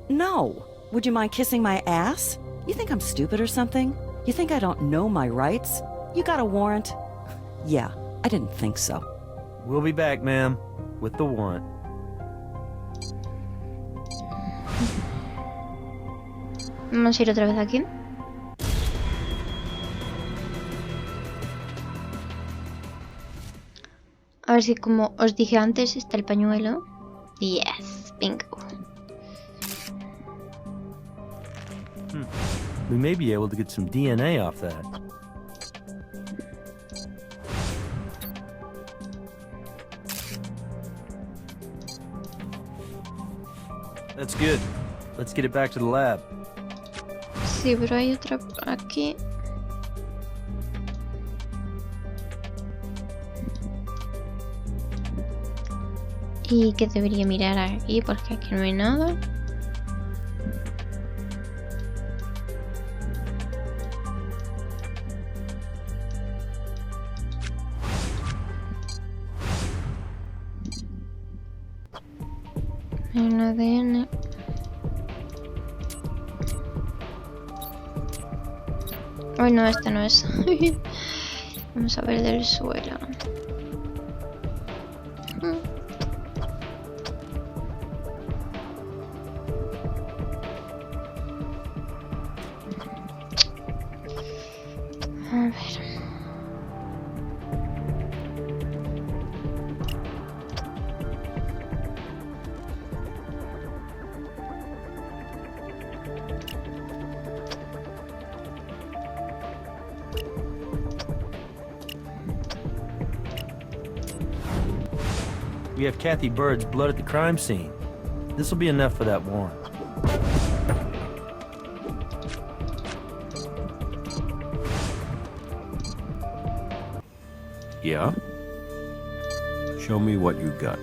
Speaker 6: No. Would you mind kissing my ass? You think I'm stupid or something? You think I don't know my rights? You got a warrant? Yeah, I didn't think so.
Speaker 3: We'll be back, ma'am, with the warrant.
Speaker 1: Vamos a ir otra vez aquí. A ver si, como os dije antes, está el pañuelo. Yes, bingo.
Speaker 3: We may be able to get some DNA off that. That's good. Let's get it back to the lab.
Speaker 1: Sí, pero hay otra por aquí. Y que debería mirar aquí porque aquí no hay nada. Hay un ADN. Ay, no, esta no es. Vamos a ver del suelo. A ver.
Speaker 3: We have Kathy Bird's blood at the crime scene. This'll be enough for that warrant.
Speaker 2: Yeah? Show me what you got.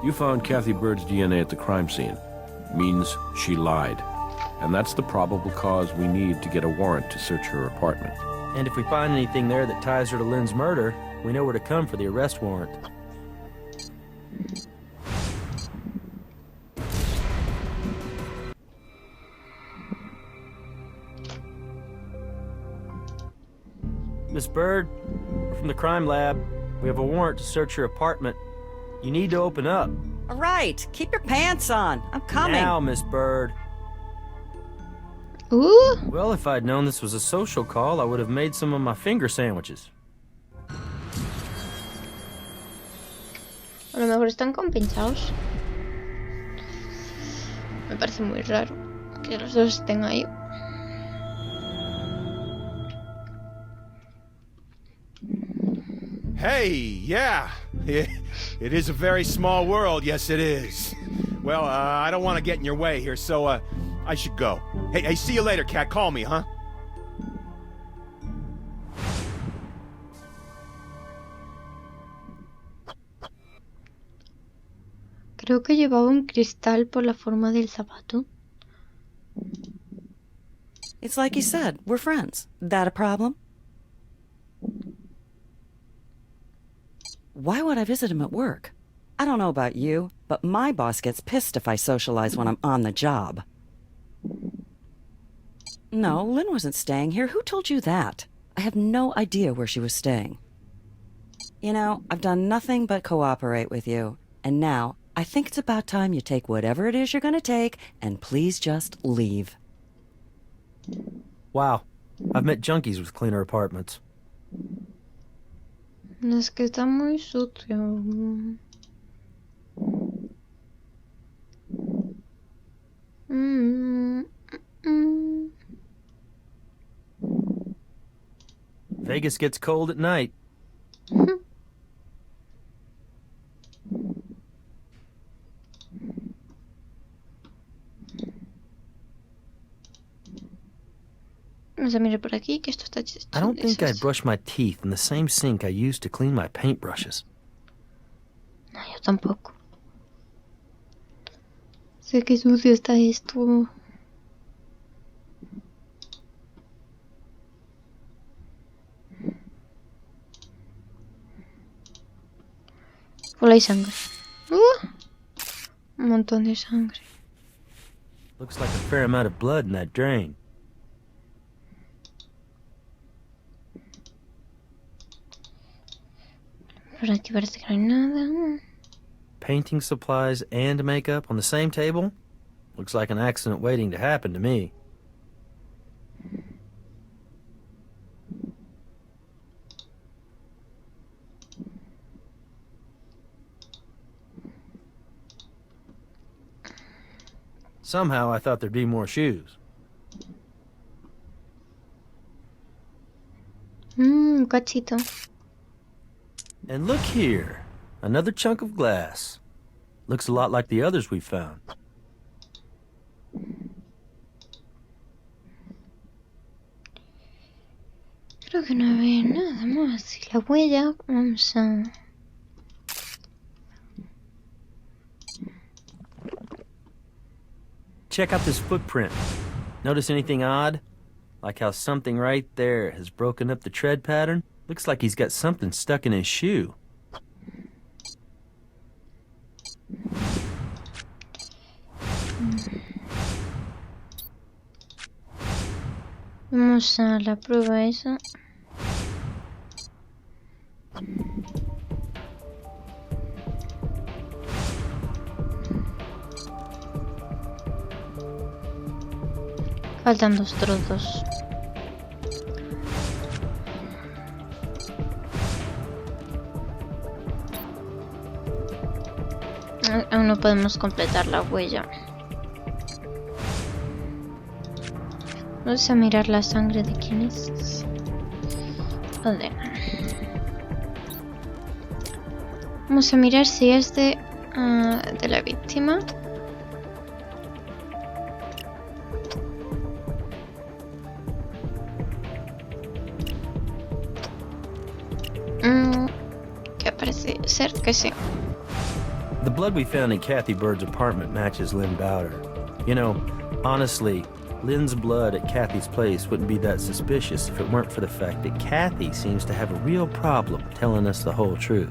Speaker 2: You found Kathy Bird's DNA at the crime scene. Means she lied. And that's the probable cause we need to get a warrant to search her apartment.
Speaker 3: And if we find anything there that ties her to Lynn's murder, we know where to come for the arrest warrant. Miss Bird, we're from the crime lab. We have a warrant to search your apartment. You need to open up.
Speaker 6: All right, keep your pants on. I'm coming.
Speaker 3: Now, Miss Bird.
Speaker 1: Ooh.
Speaker 3: Well, if I'd known this was a social call, I would have made some of my finger sandwiches.
Speaker 1: A lo mejor están compinchados. Me parece muy raro que los dos estén ahí.
Speaker 5: Hey, yeah. It is a very small world, yes it is. Well, I don't want to get in your way here, so, I should go. Hey, see you later, Cat. Call me, huh?
Speaker 1: Creo que llevaba un cristal por la forma del zapato.
Speaker 6: It's like you said, we're friends. That a problem? Why would I visit him at work? I don't know about you, but my boss gets pissed if I socialize when I'm on the job. No, Lynn wasn't staying here. Who told you that? I have no idea where she was staying. You know, I've done nothing but cooperate with you. And now, I think it's about time you take whatever it is you're gonna take, and please just leave.
Speaker 3: Wow. I've met junkies with cleaner apartments.
Speaker 1: Es que está muy sucio.
Speaker 3: Vegas gets cold at night.
Speaker 1: Vamos a mirar por aquí, que esto está
Speaker 3: I don't think I'd brush my teeth in the same sink I used to clean my paintbrushes.
Speaker 1: No, yo tampoco. Sé que sucio está esto. Hola, hay sangre. Un montón de sangre.
Speaker 3: Looks like a fair amount of blood in that drain.
Speaker 1: Por aquí parece que no hay nada.
Speaker 3: Painting supplies and makeup on the same table? Looks like an accident waiting to happen to me. Somehow I thought there'd be more shoes.
Speaker 1: Un cachito.
Speaker 3: And look here, another chunk of glass. Looks a lot like the others we found.
Speaker 1: Creo que no había nada más. Y la huella, vamos a...
Speaker 3: Check out this footprint. Notice anything odd? Like how something right there has broken up the tread pattern? Looks like he's got something stuck in his shoe.
Speaker 1: Vamos a la prueba esa. Faltan 2 trozos. Aún no podemos completar la huella. Vamos a mirar la sangre de quién es. ¿Dónde? Vamos a mirar si es de la víctima. Que parece ser que sí.
Speaker 3: The blood we found in Kathy Bird's apartment matches Lynn Bowder. You know, honestly, Lynn's blood at Kathy's place wouldn't be that suspicious if it weren't for the fact that Kathy seems to have a real problem telling us the whole truth.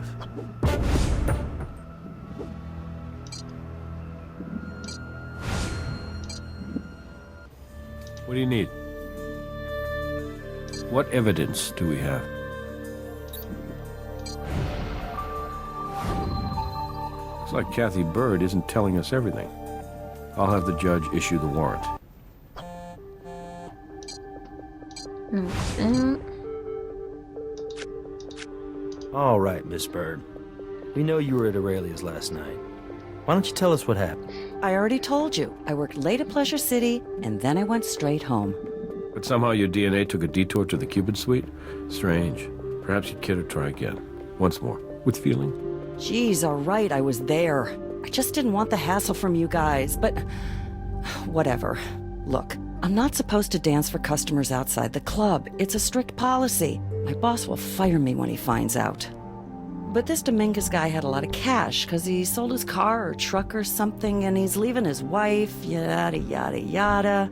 Speaker 2: What do you need? What evidence do we have? Looks like Kathy Bird isn't telling us everything. I'll have the judge issue the warrant.
Speaker 3: All right, Miss Bird. We know you were at Aurelia's last night. Why don't you tell us what happened?
Speaker 6: I already told you. I worked late at Pleasure City, and then I went straight home.
Speaker 2: But somehow your DNA took a detour to the Cupid suite? Strange. Perhaps you'd care to try again. Once more. With feeling?
Speaker 6: Geez, all right, I was there. I just didn't want the hassle from you guys, but... whatever. Look, I'm not supposed to dance for customers outside the club. It's a strict policy. My boss will fire me when he finds out. But this Dominguez guy had a lot of cash because he sold his car or truck or something, and he's leaving his wife, yada, yada, yada.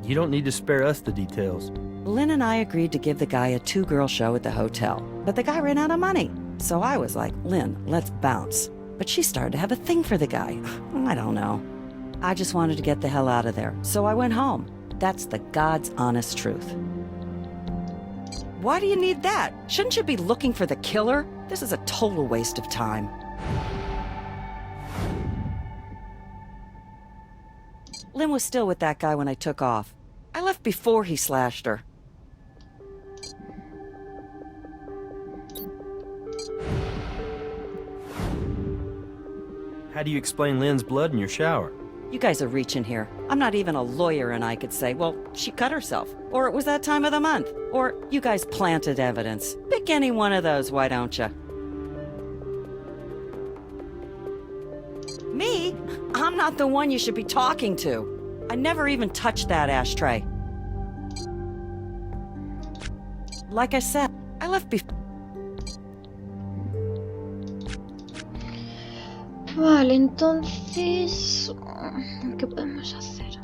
Speaker 3: You don't need to spare us the details.
Speaker 6: Lynn and I agreed to give the guy a 2-girl show at the hotel, but the guy ran out of money. So I was like, Lynn, let's bounce. But she started to have a thing for the guy. I don't know. I just wanted to get the hell out of there, so I went home. That's the God's honest truth. Why do you need that? Shouldn't you be looking for the killer? This is a total waste of time. Lynn was still with that guy when I took off. I left before he slashed her.
Speaker 3: How do you explain Lynn's blood in your shower?
Speaker 6: You guys are reaching here. I'm not even a lawyer, and I could say, well, she cut herself. Or it was that time of the month. Or you guys planted evidence. Pick any one of those, why don't you? Me? I'm not the one you should be talking to. I never even touched that ashtray. Like I said, I left before.
Speaker 1: Vale, entonces... ¿qué podemos hacer?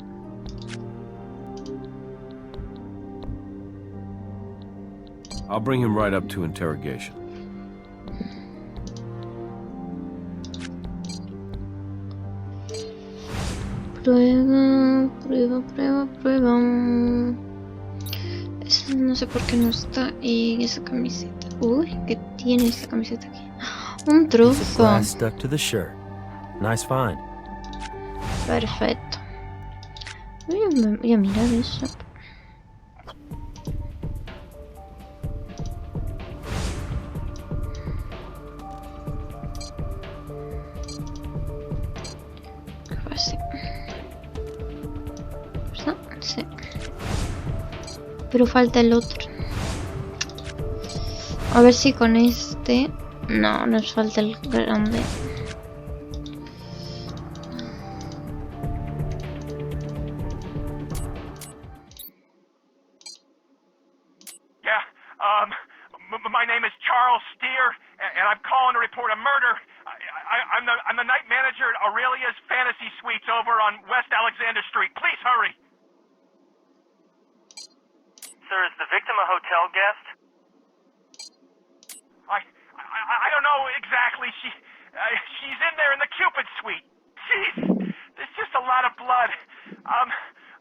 Speaker 2: I'll bring him right up to interrogation.
Speaker 1: Prueba, prueba, prueba, prueba. No sé por qué no está en esa camiseta. Uy, ¿qué tiene esa camiseta aquí? Un trozo.
Speaker 3: Glass stuck to the shirt. Nice find.
Speaker 1: Perfecto. Voy a mirar eso. Así. ¿Verdad? Sí. Pero falta el otro. A ver si con este... No, nos falta el grande.
Speaker 7: Yeah, my name is Charles Steer, and I'm calling to report a murder. I'm the night manager at Aurelia's Fantasy Suites over on West Alexander Street. Please hurry.
Speaker 8: Sir, is the victim a hotel guest?
Speaker 7: I don't know exactly. She's in there in the Cupid suite. Jeez, there's just a lot of blood.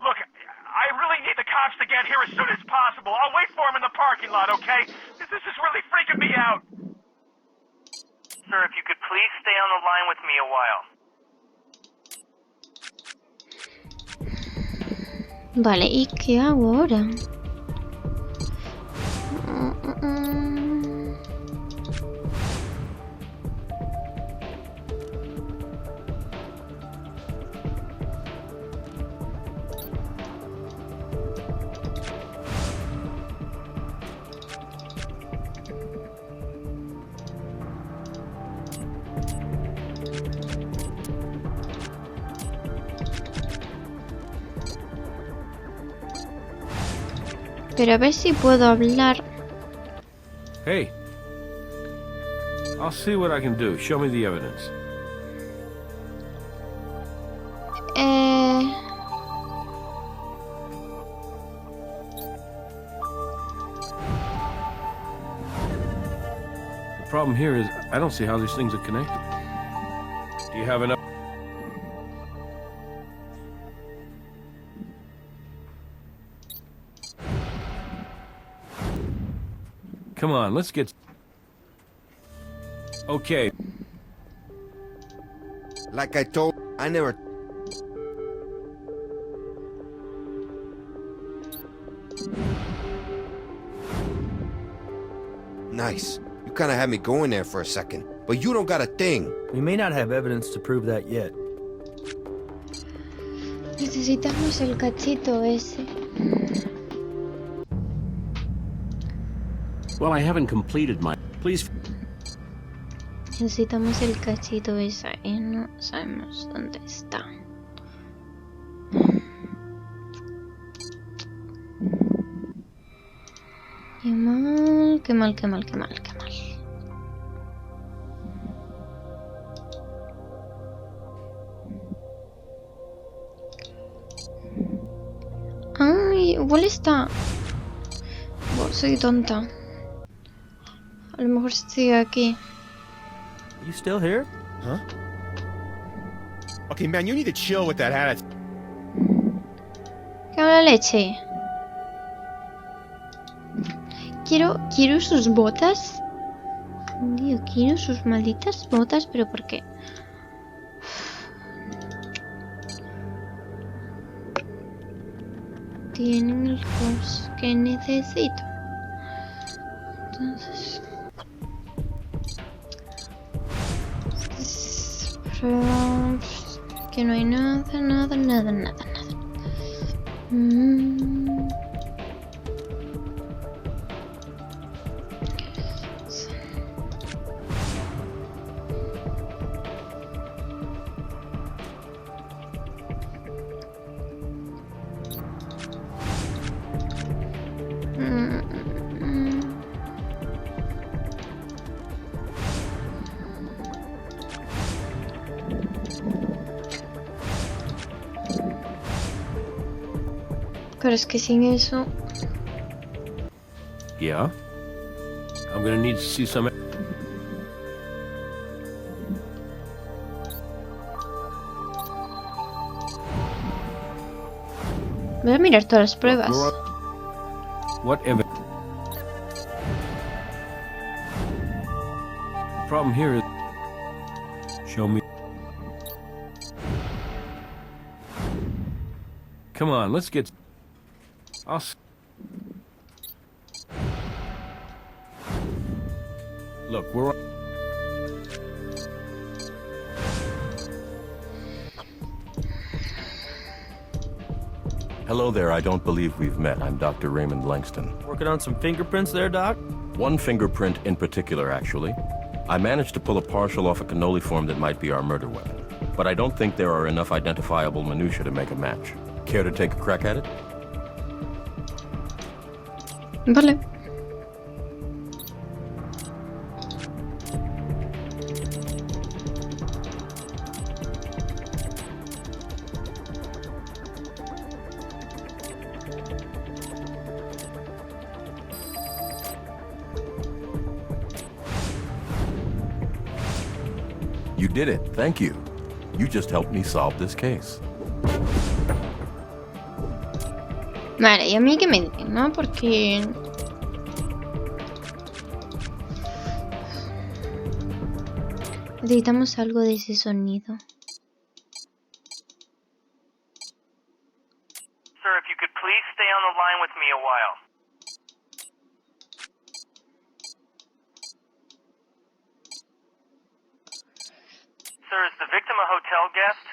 Speaker 7: Look, I really need the cops to get here as soon as possible. I'll wait for them in the parking lot, okay? This is really freaking me out.
Speaker 8: Sir, if you could please stay on the line with me a while.
Speaker 1: Vale, ¿y qué hago ahora? Pero a ver si puedo hablar.
Speaker 2: Hey. I'll see what I can do. Show me the evidence. The problem here is I don't see how these things are connected. Do you have enough? Come on, let's get... Okay.
Speaker 10: Like I told, I never... Nice. You kinda had me going there for a second. But you don't got a thing.
Speaker 3: We may not have evidence to prove that yet.
Speaker 1: Necesitamos el cachito ese.
Speaker 2: Well, I haven't completed my... Please...
Speaker 1: Necesitamos el cachito ese y no sabemos dónde está. Qué mal, qué mal, qué mal, qué mal, qué mal. Ay, igual está. Bueno, soy tonta. A lo mejor estoy aquí.
Speaker 3: You still here?
Speaker 5: Huh? Okay, man, you need to chill with that attitude.
Speaker 1: ¿Qué mala leche? Quiero sus botas. Dios, quiero sus malditas botas, pero ¿por qué? Tienen el cos que necesito. Entonces... que no hay nada, nada, nada, nada, nada. Pero es que sin eso...
Speaker 2: Yeah? I'm gonna need to see some...
Speaker 1: Voy a mirar todas las pruebas.
Speaker 2: What evidence? The problem here is... Show me... Come on, let's get... Look, we're...
Speaker 11: Hello there, I don't believe we've met. I'm Dr. Raymond Langston.
Speaker 3: Working on some fingerprints there, Doc?
Speaker 11: One fingerprint in particular, actually. I managed to pull a partial off a cannoli that might be our murder weapon. But I don't think there are enough identifiable minutiae to make a match. Care to take a crack at it?
Speaker 1: Vale.
Speaker 11: You did it. Thank you. You just helped me solve this case.
Speaker 1: Vale, y a mí que me digan, ¿no? Porque... necesitamos algo de ese sonido.
Speaker 8: Sir, if you could please stay on the line with me a while. Sir, is the victim a hotel guest?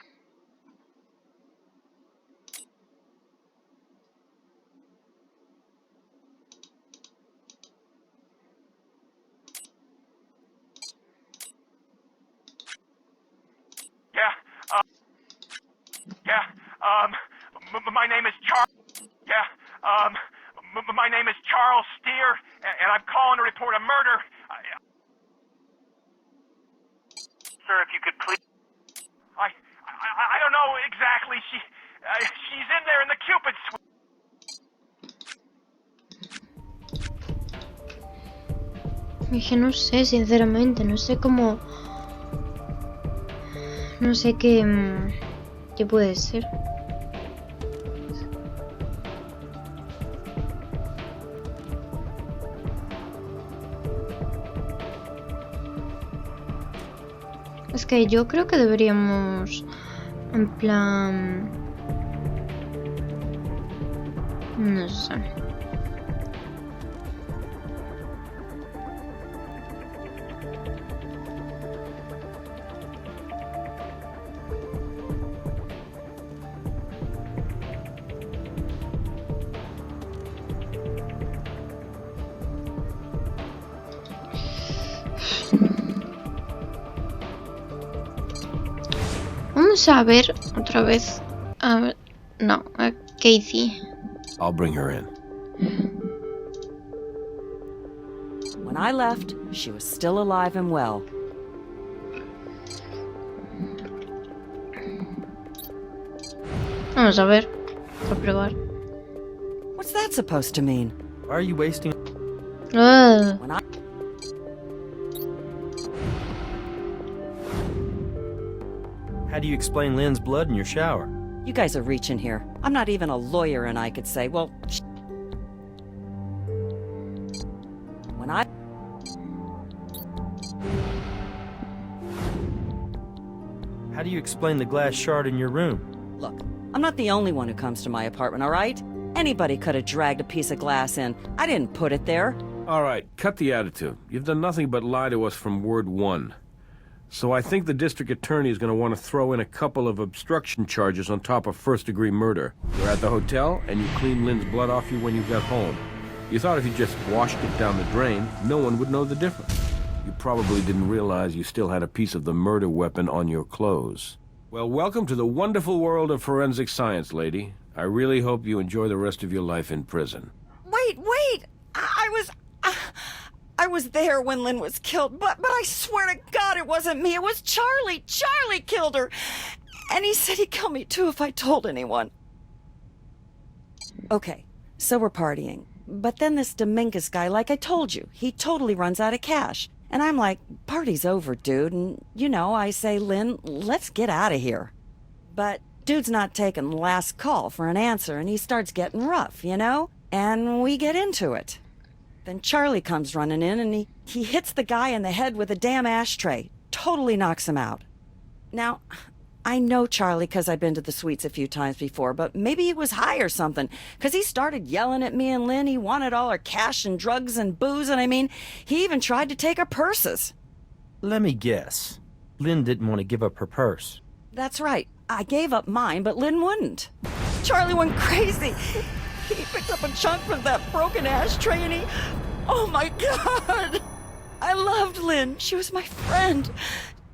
Speaker 7: My name is Charles. My name is Charles Steer, and I'm calling to report a murder.
Speaker 8: Sir, if you could please...
Speaker 7: I don't know exactly. She's in there in the Cupid suite.
Speaker 1: Es que no sé, sinceramente, no sé cómo... No sé qué puede ser. Es que yo creo que deberíamos, en plan... No sé. Vamos a ver otra vez. A ver, no, a Casey.
Speaker 2: I'll bring her in.
Speaker 6: When I left, she was still alive and well.
Speaker 1: Vamos a ver, por probar.
Speaker 6: What's that supposed to mean?
Speaker 3: Why are you wasting...
Speaker 6: When I...
Speaker 3: How do you explain Lynn's blood in your shower?
Speaker 6: You guys are reaching here. I'm not even a lawyer, and I could say, well... When I...
Speaker 3: How do you explain the glass shard in your room?
Speaker 6: Look, I'm not the only one who comes to my apartment, all right? Anybody could have dragged a piece of glass in. I didn't put it there.
Speaker 2: All right, cut the attitude. You've done nothing but lie to us from word one. So I think the district attorney is going to want to throw in a couple of obstruction charges on top of first-degree murder. You're at the hotel, and you cleaned Lynn's blood off you when you got home. You thought if you just washed it down the drain, no one would know the difference. You probably didn't realize you still had a piece of the murder weapon on your clothes. Well, welcome to the wonderful world of forensic science, lady. I really hope you enjoy the rest of your life in prison.
Speaker 6: Wait! I was there when Lynn was killed, but I swear to God it wasn't me. It was Charlie. Charlie killed her. And he said he'd kill me too if I told anyone. Okay, so we're partying. But then this Dominguez guy, like I told you, he totally runs out of cash. And I'm like, party's over, dude. And, you know, I say, Lynn, let's get out of here. But dude's not taking the last call for an answer, and he starts getting rough, you know? And we get into it. Then Charlie comes running in, and he hits the guy in the head with a damn ashtray. Totally knocks him out. Now, I know Charlie because I've been to the suites a few times before, but maybe he was high or something, because he started yelling at me and Lynn. He wanted all our cash and drugs and booze, and I mean, he even tried to take our purses.
Speaker 3: Let me guess. Lynn didn't want to give up her purse.
Speaker 6: That's right. I gave up mine, but Lynn wouldn't. Charlie went crazy. He picked up a chunk from that broken ashtray and he... Oh my God! I loved Lynn. She was my friend.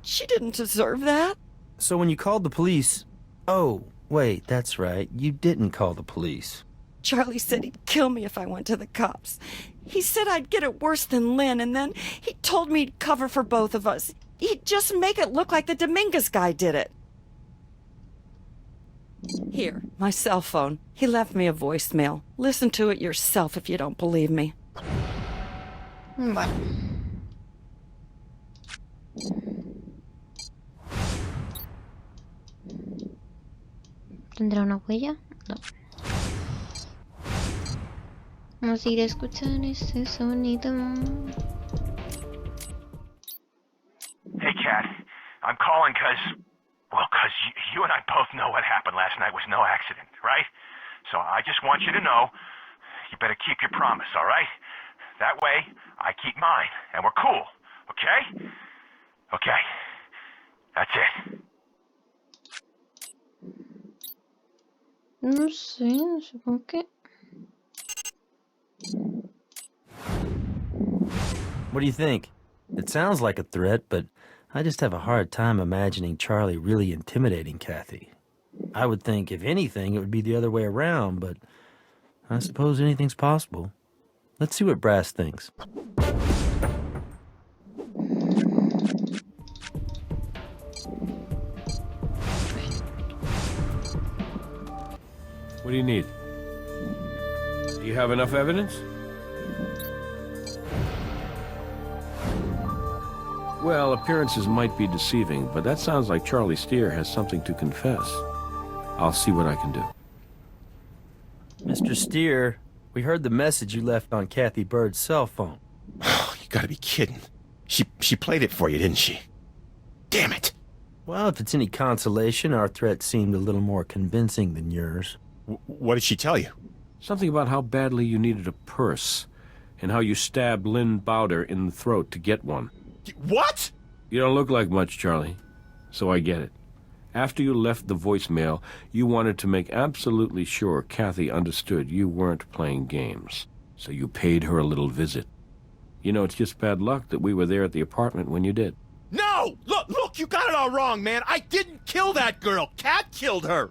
Speaker 6: She didn't deserve that.
Speaker 3: So when you called the police... Oh, wait, that's right. You didn't call the police.
Speaker 6: Charlie said he'd kill me if I went to the cops. He said I'd get it worse than Lynn, and then he told me he'd cover for both of us. He'd just make it look like the Dominguez guy did it. Here, my cell phone. He left me a voicemail. Listen to it yourself if you don't believe me.
Speaker 1: Vale. ¿Tendrá una huella? No. Vamos a ir a escuchar ese sonido.
Speaker 7: Hey, Kat. I'm calling because you and I both know what happened last night was no accident, right? So I just want you to know, you better keep your promise, all right? That way, I keep mine, and we're cool, okay? Okay. That's it.
Speaker 1: No sé, supongo que...
Speaker 3: What do you think? It sounds like a threat, but I just have a hard time imagining Charlie really intimidating Kathy. I would think, if anything, it would be the other way around, but I suppose anything's possible. Let's see what Brass thinks.
Speaker 2: What do you need? Do you have enough evidence? Well, appearances might be deceiving, but that sounds like Charlie Steer has something to confess. I'll see what I can do.
Speaker 3: Mr. Steer, we heard the message you left on Kathy Bird's cell phone.
Speaker 5: You gotta be kidding. She played it for you, didn't she? Damn it!
Speaker 3: Well, if it's any consolation, our threat seemed a little more convincing than yours.
Speaker 5: What did she tell you?
Speaker 2: Something about how badly you needed a purse, and how you stabbed Lynn Bowder in the throat to get one.
Speaker 5: What?
Speaker 2: You don't look like much, Charlie, so I get it. After you left the voicemail, you wanted to make absolutely sure Kathy understood you weren't playing games, so you paid her a little visit. You know, it's just bad luck that we were there at the apartment when you did.
Speaker 5: No! Look, you got it all wrong, man. I didn't kill that girl. Kat killed her.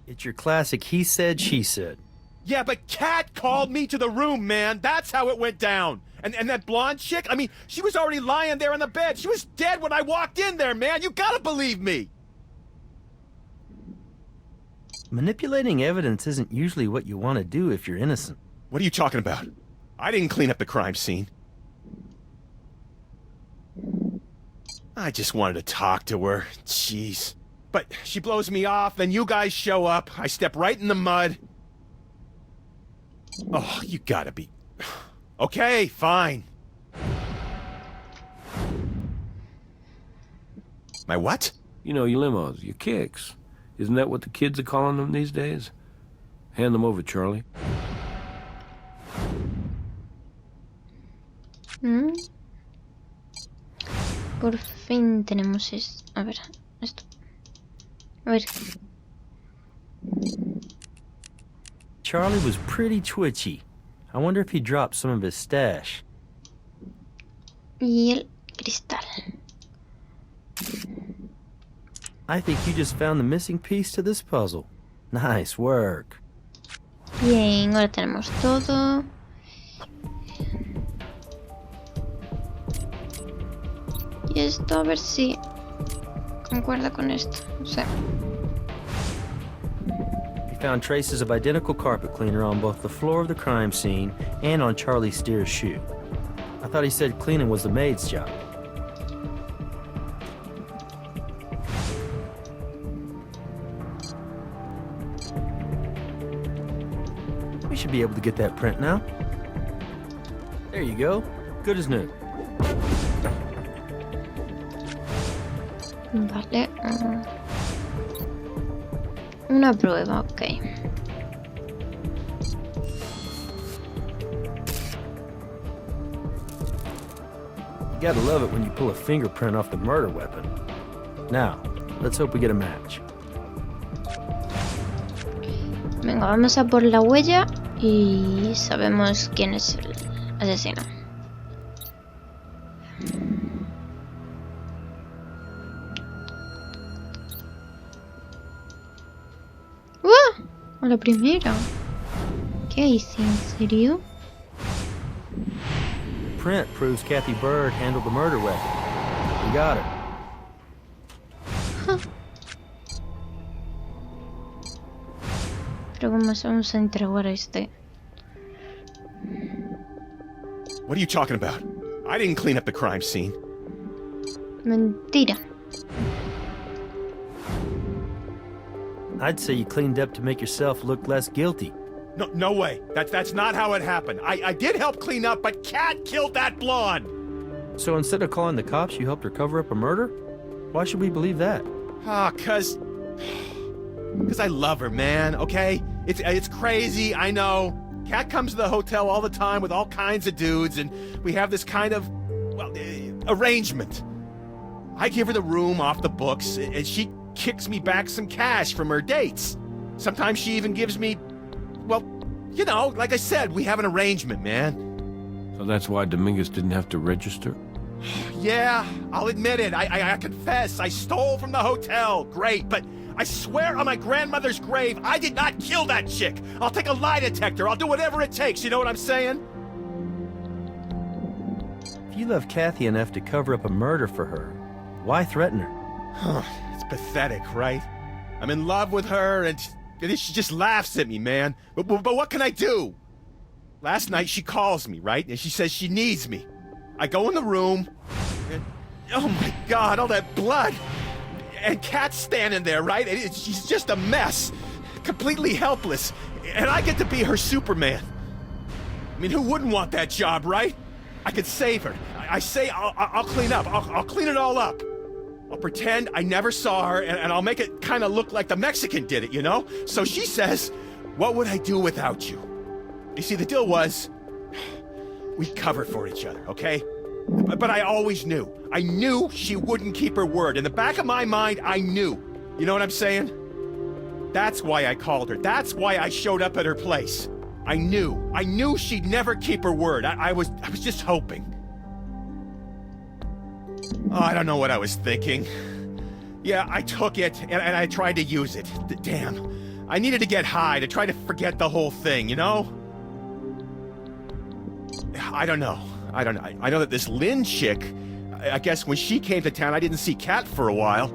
Speaker 3: It's your classic he said, she said.
Speaker 5: Yeah, but Kat called me to the room, man. That's how it went down. And that blonde chick, I mean, she was already lying there on the bed. She was dead when I walked in there, man. You gotta believe me.
Speaker 3: Manipulating evidence isn't usually what you want to do if you're innocent.
Speaker 5: What are you talking about? I didn't clean up the crime scene. I just wanted to talk to her. Jeez. But she blows me off, then you guys show up. I step right in the mud. Oh, you gotta be... Okay, fine. My what?
Speaker 2: You know, your limos, your kicks. Isn't that what the kids are calling them these days? Hand them over, Charlie.
Speaker 1: Por fin tenemos esto. A ver, esto. A ver.
Speaker 3: Charlie was pretty twitchy. I wonder if he dropped some of his stash.
Speaker 1: Y el cristal.
Speaker 3: I think you just found the missing piece to this puzzle. Nice work.
Speaker 1: Bien, ahora tenemos todo. Y esto, a ver si concuerda con esto. No sé.
Speaker 3: We found traces of identical carpet cleaner on both the floor of the crime scene and on Charlie Steer's shoe. I thought he said cleaning was the maid's job. We should be able to get that print now. There you go. Good as new.
Speaker 1: Vale. Una prueba, ok.
Speaker 3: You gotta love it when you pull a fingerprint off the murder weapon. Now, let's hope we get a match.
Speaker 1: Venga, vamos a por la huella y sabemos quién es el asesino. ¡Uah! A la primera. ¿Qué hice? ¿En serio?
Speaker 3: Print proves Kathy Bird handled the murder weapon. We got her.
Speaker 1: Pero vamos a interrogar a este.
Speaker 5: What are you talking about? I didn't clean up the crime scene.
Speaker 1: Mentira.
Speaker 3: I'd say you cleaned up to make yourself look less guilty.
Speaker 5: No way. That's not how it happened. I did help clean up, but Kat killed that blonde.
Speaker 3: So instead of calling the cops, you helped her cover up a murder? Why should we believe that?
Speaker 5: Cause I love her, man, okay? It's crazy, I know. Kat comes to the hotel all the time with all kinds of dudes, and we have this kind of, well, arrangement. I give her the room off the books, and she kicks me back some cash from her dates. Sometimes she even gives me, well, you know, like I said, we have an arrangement, man.
Speaker 2: So that's why Dominguez didn't have to register?
Speaker 5: Yeah, I'll admit it. I confess, I stole from the hotel. Great, but I swear on my grandmother's grave, I did not kill that chick. I'll take a lie detector. I'll do whatever it takes. You know what I'm saying?
Speaker 3: If you love Kathy enough to cover up a murder for her, why threaten her?
Speaker 5: It's pathetic, right? I'm in love with her, and she just laughs at me, man. But what can I do? Last night, she calls me, right? And she says she needs me. I go in the room, and oh my God, all that blood. And Kat's standing there, right? And she's just a mess. Completely helpless. And I get to be her Superman. I mean, who wouldn't want that job, right? I could save her. I say I'll clean up. I'll clean it all up. I'll pretend I never saw her, and I'll make it kind of look like the Mexican did it, you know? So she says, what would I do without you? You see, the deal was, we covered for each other, okay? But I always knew. I knew she wouldn't keep her word. In the back of my mind, I knew. You know what I'm saying? That's why I called her. That's why I showed up at her place. I knew. I knew she'd never keep her word. I was just hoping. Oh, I don't know what I was thinking. Yeah, I took it, and I tried to use it. Damn. I needed to get high to try to forget the whole thing, you know? I don't know. I know that this Lynn chick, I guess when she came to town, I didn't see Kat for a while.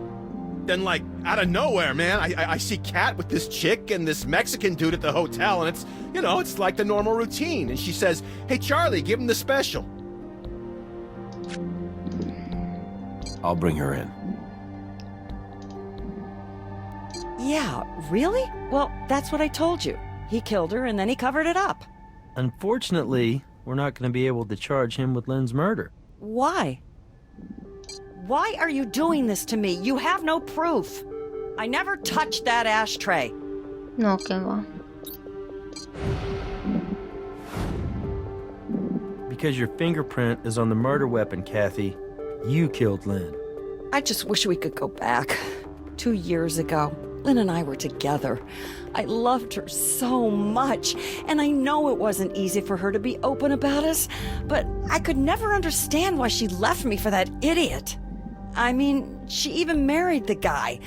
Speaker 5: Then, like, out of nowhere, man, I see Kat with this chick and this Mexican dude at the hotel, and it's, you know, it's like the normal routine. And she says, hey, Charlie, give him the special.
Speaker 2: I'll bring her in.
Speaker 6: Yeah, really? Well, that's what I told you. He killed her and then he covered it up.
Speaker 3: Unfortunately, we're not going to be able to charge him with Lynn's murder.
Speaker 6: Why? Why are you doing this to me? You have no proof. I never touched that ashtray.
Speaker 1: No, que va.
Speaker 3: Because your fingerprint is on the murder weapon, Kathy. You killed Lynn.
Speaker 6: I just wish we could go back. 2 years ago, Lynn and I were together. I loved her so much, and I know it wasn't easy for her to be open about us, but I could never understand why she left me for that idiot. I mean, she even married the guy,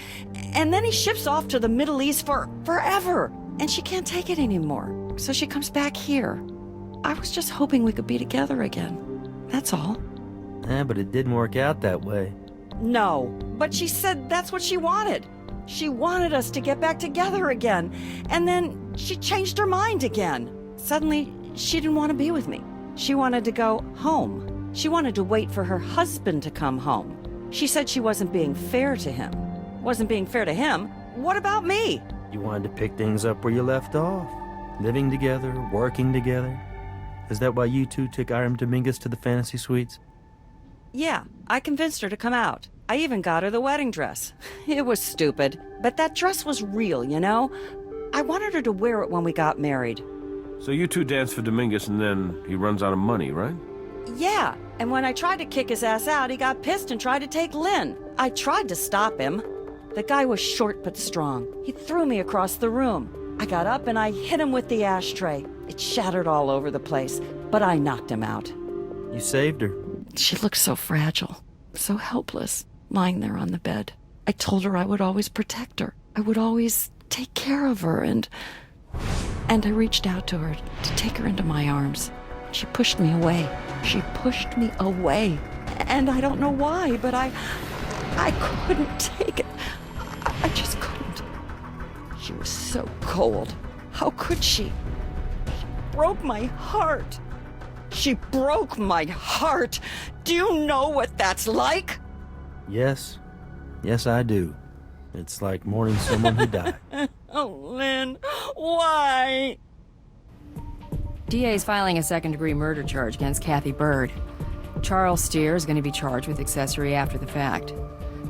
Speaker 6: and then he ships off to the Middle East for forever, and she can't take it anymore, so she comes back here. I was just hoping we could be together again. That's all.
Speaker 3: Yeah, but it didn't work out that way.
Speaker 6: No, but she said that's what she wanted. She wanted us to get back together again, and then she changed her mind again. Suddenly, she didn't want to be with me. She wanted to go home. She wanted to wait for her husband to come home. She said she wasn't being fair to him. Wasn't being fair to him? What about me?
Speaker 3: You wanted to pick things up where you left off. Living together, working together. Is that why you two took Iram Dominguez to the fantasy suites?
Speaker 6: Yeah, I convinced her to come out. I even got her the wedding dress. It was stupid, but that dress was real, you know? I wanted her to wear it when we got married.
Speaker 2: So you two dance for Dominguez and then he runs out of money, right?
Speaker 6: Yeah, and when I tried to kick his ass out, he got pissed and tried to take Lynn. I tried to stop him. The guy was short but strong. He threw me across the room. I got up and I hit him with the ashtray. It shattered all over the place, but I knocked him out.
Speaker 3: You saved her.
Speaker 6: She looked so fragile, so helpless, lying there on the bed. I told her I would always protect her. I would always take care of her, and I reached out to her to take her into my arms. She pushed me away. She pushed me away. And I don't know why, but I couldn't take it. I just couldn't. She was so cold. How could she? She broke my heart. She broke my heart. Do you know what that's like?
Speaker 3: Yes. Yes, I do. It's like mourning someone who died.
Speaker 6: Oh, Lynn, why?
Speaker 12: DA is filing a second-degree murder charge against Kathy Bird. Charles Steer is going to be charged with accessory after the fact.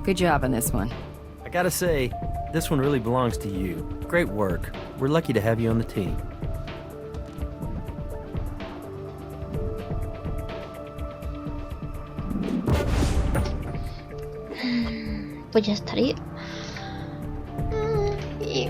Speaker 12: Good job on this one.
Speaker 3: I gotta say, this one really belongs to you. Great work. We're lucky to have you on the team.
Speaker 1: Pues ya estaría. Y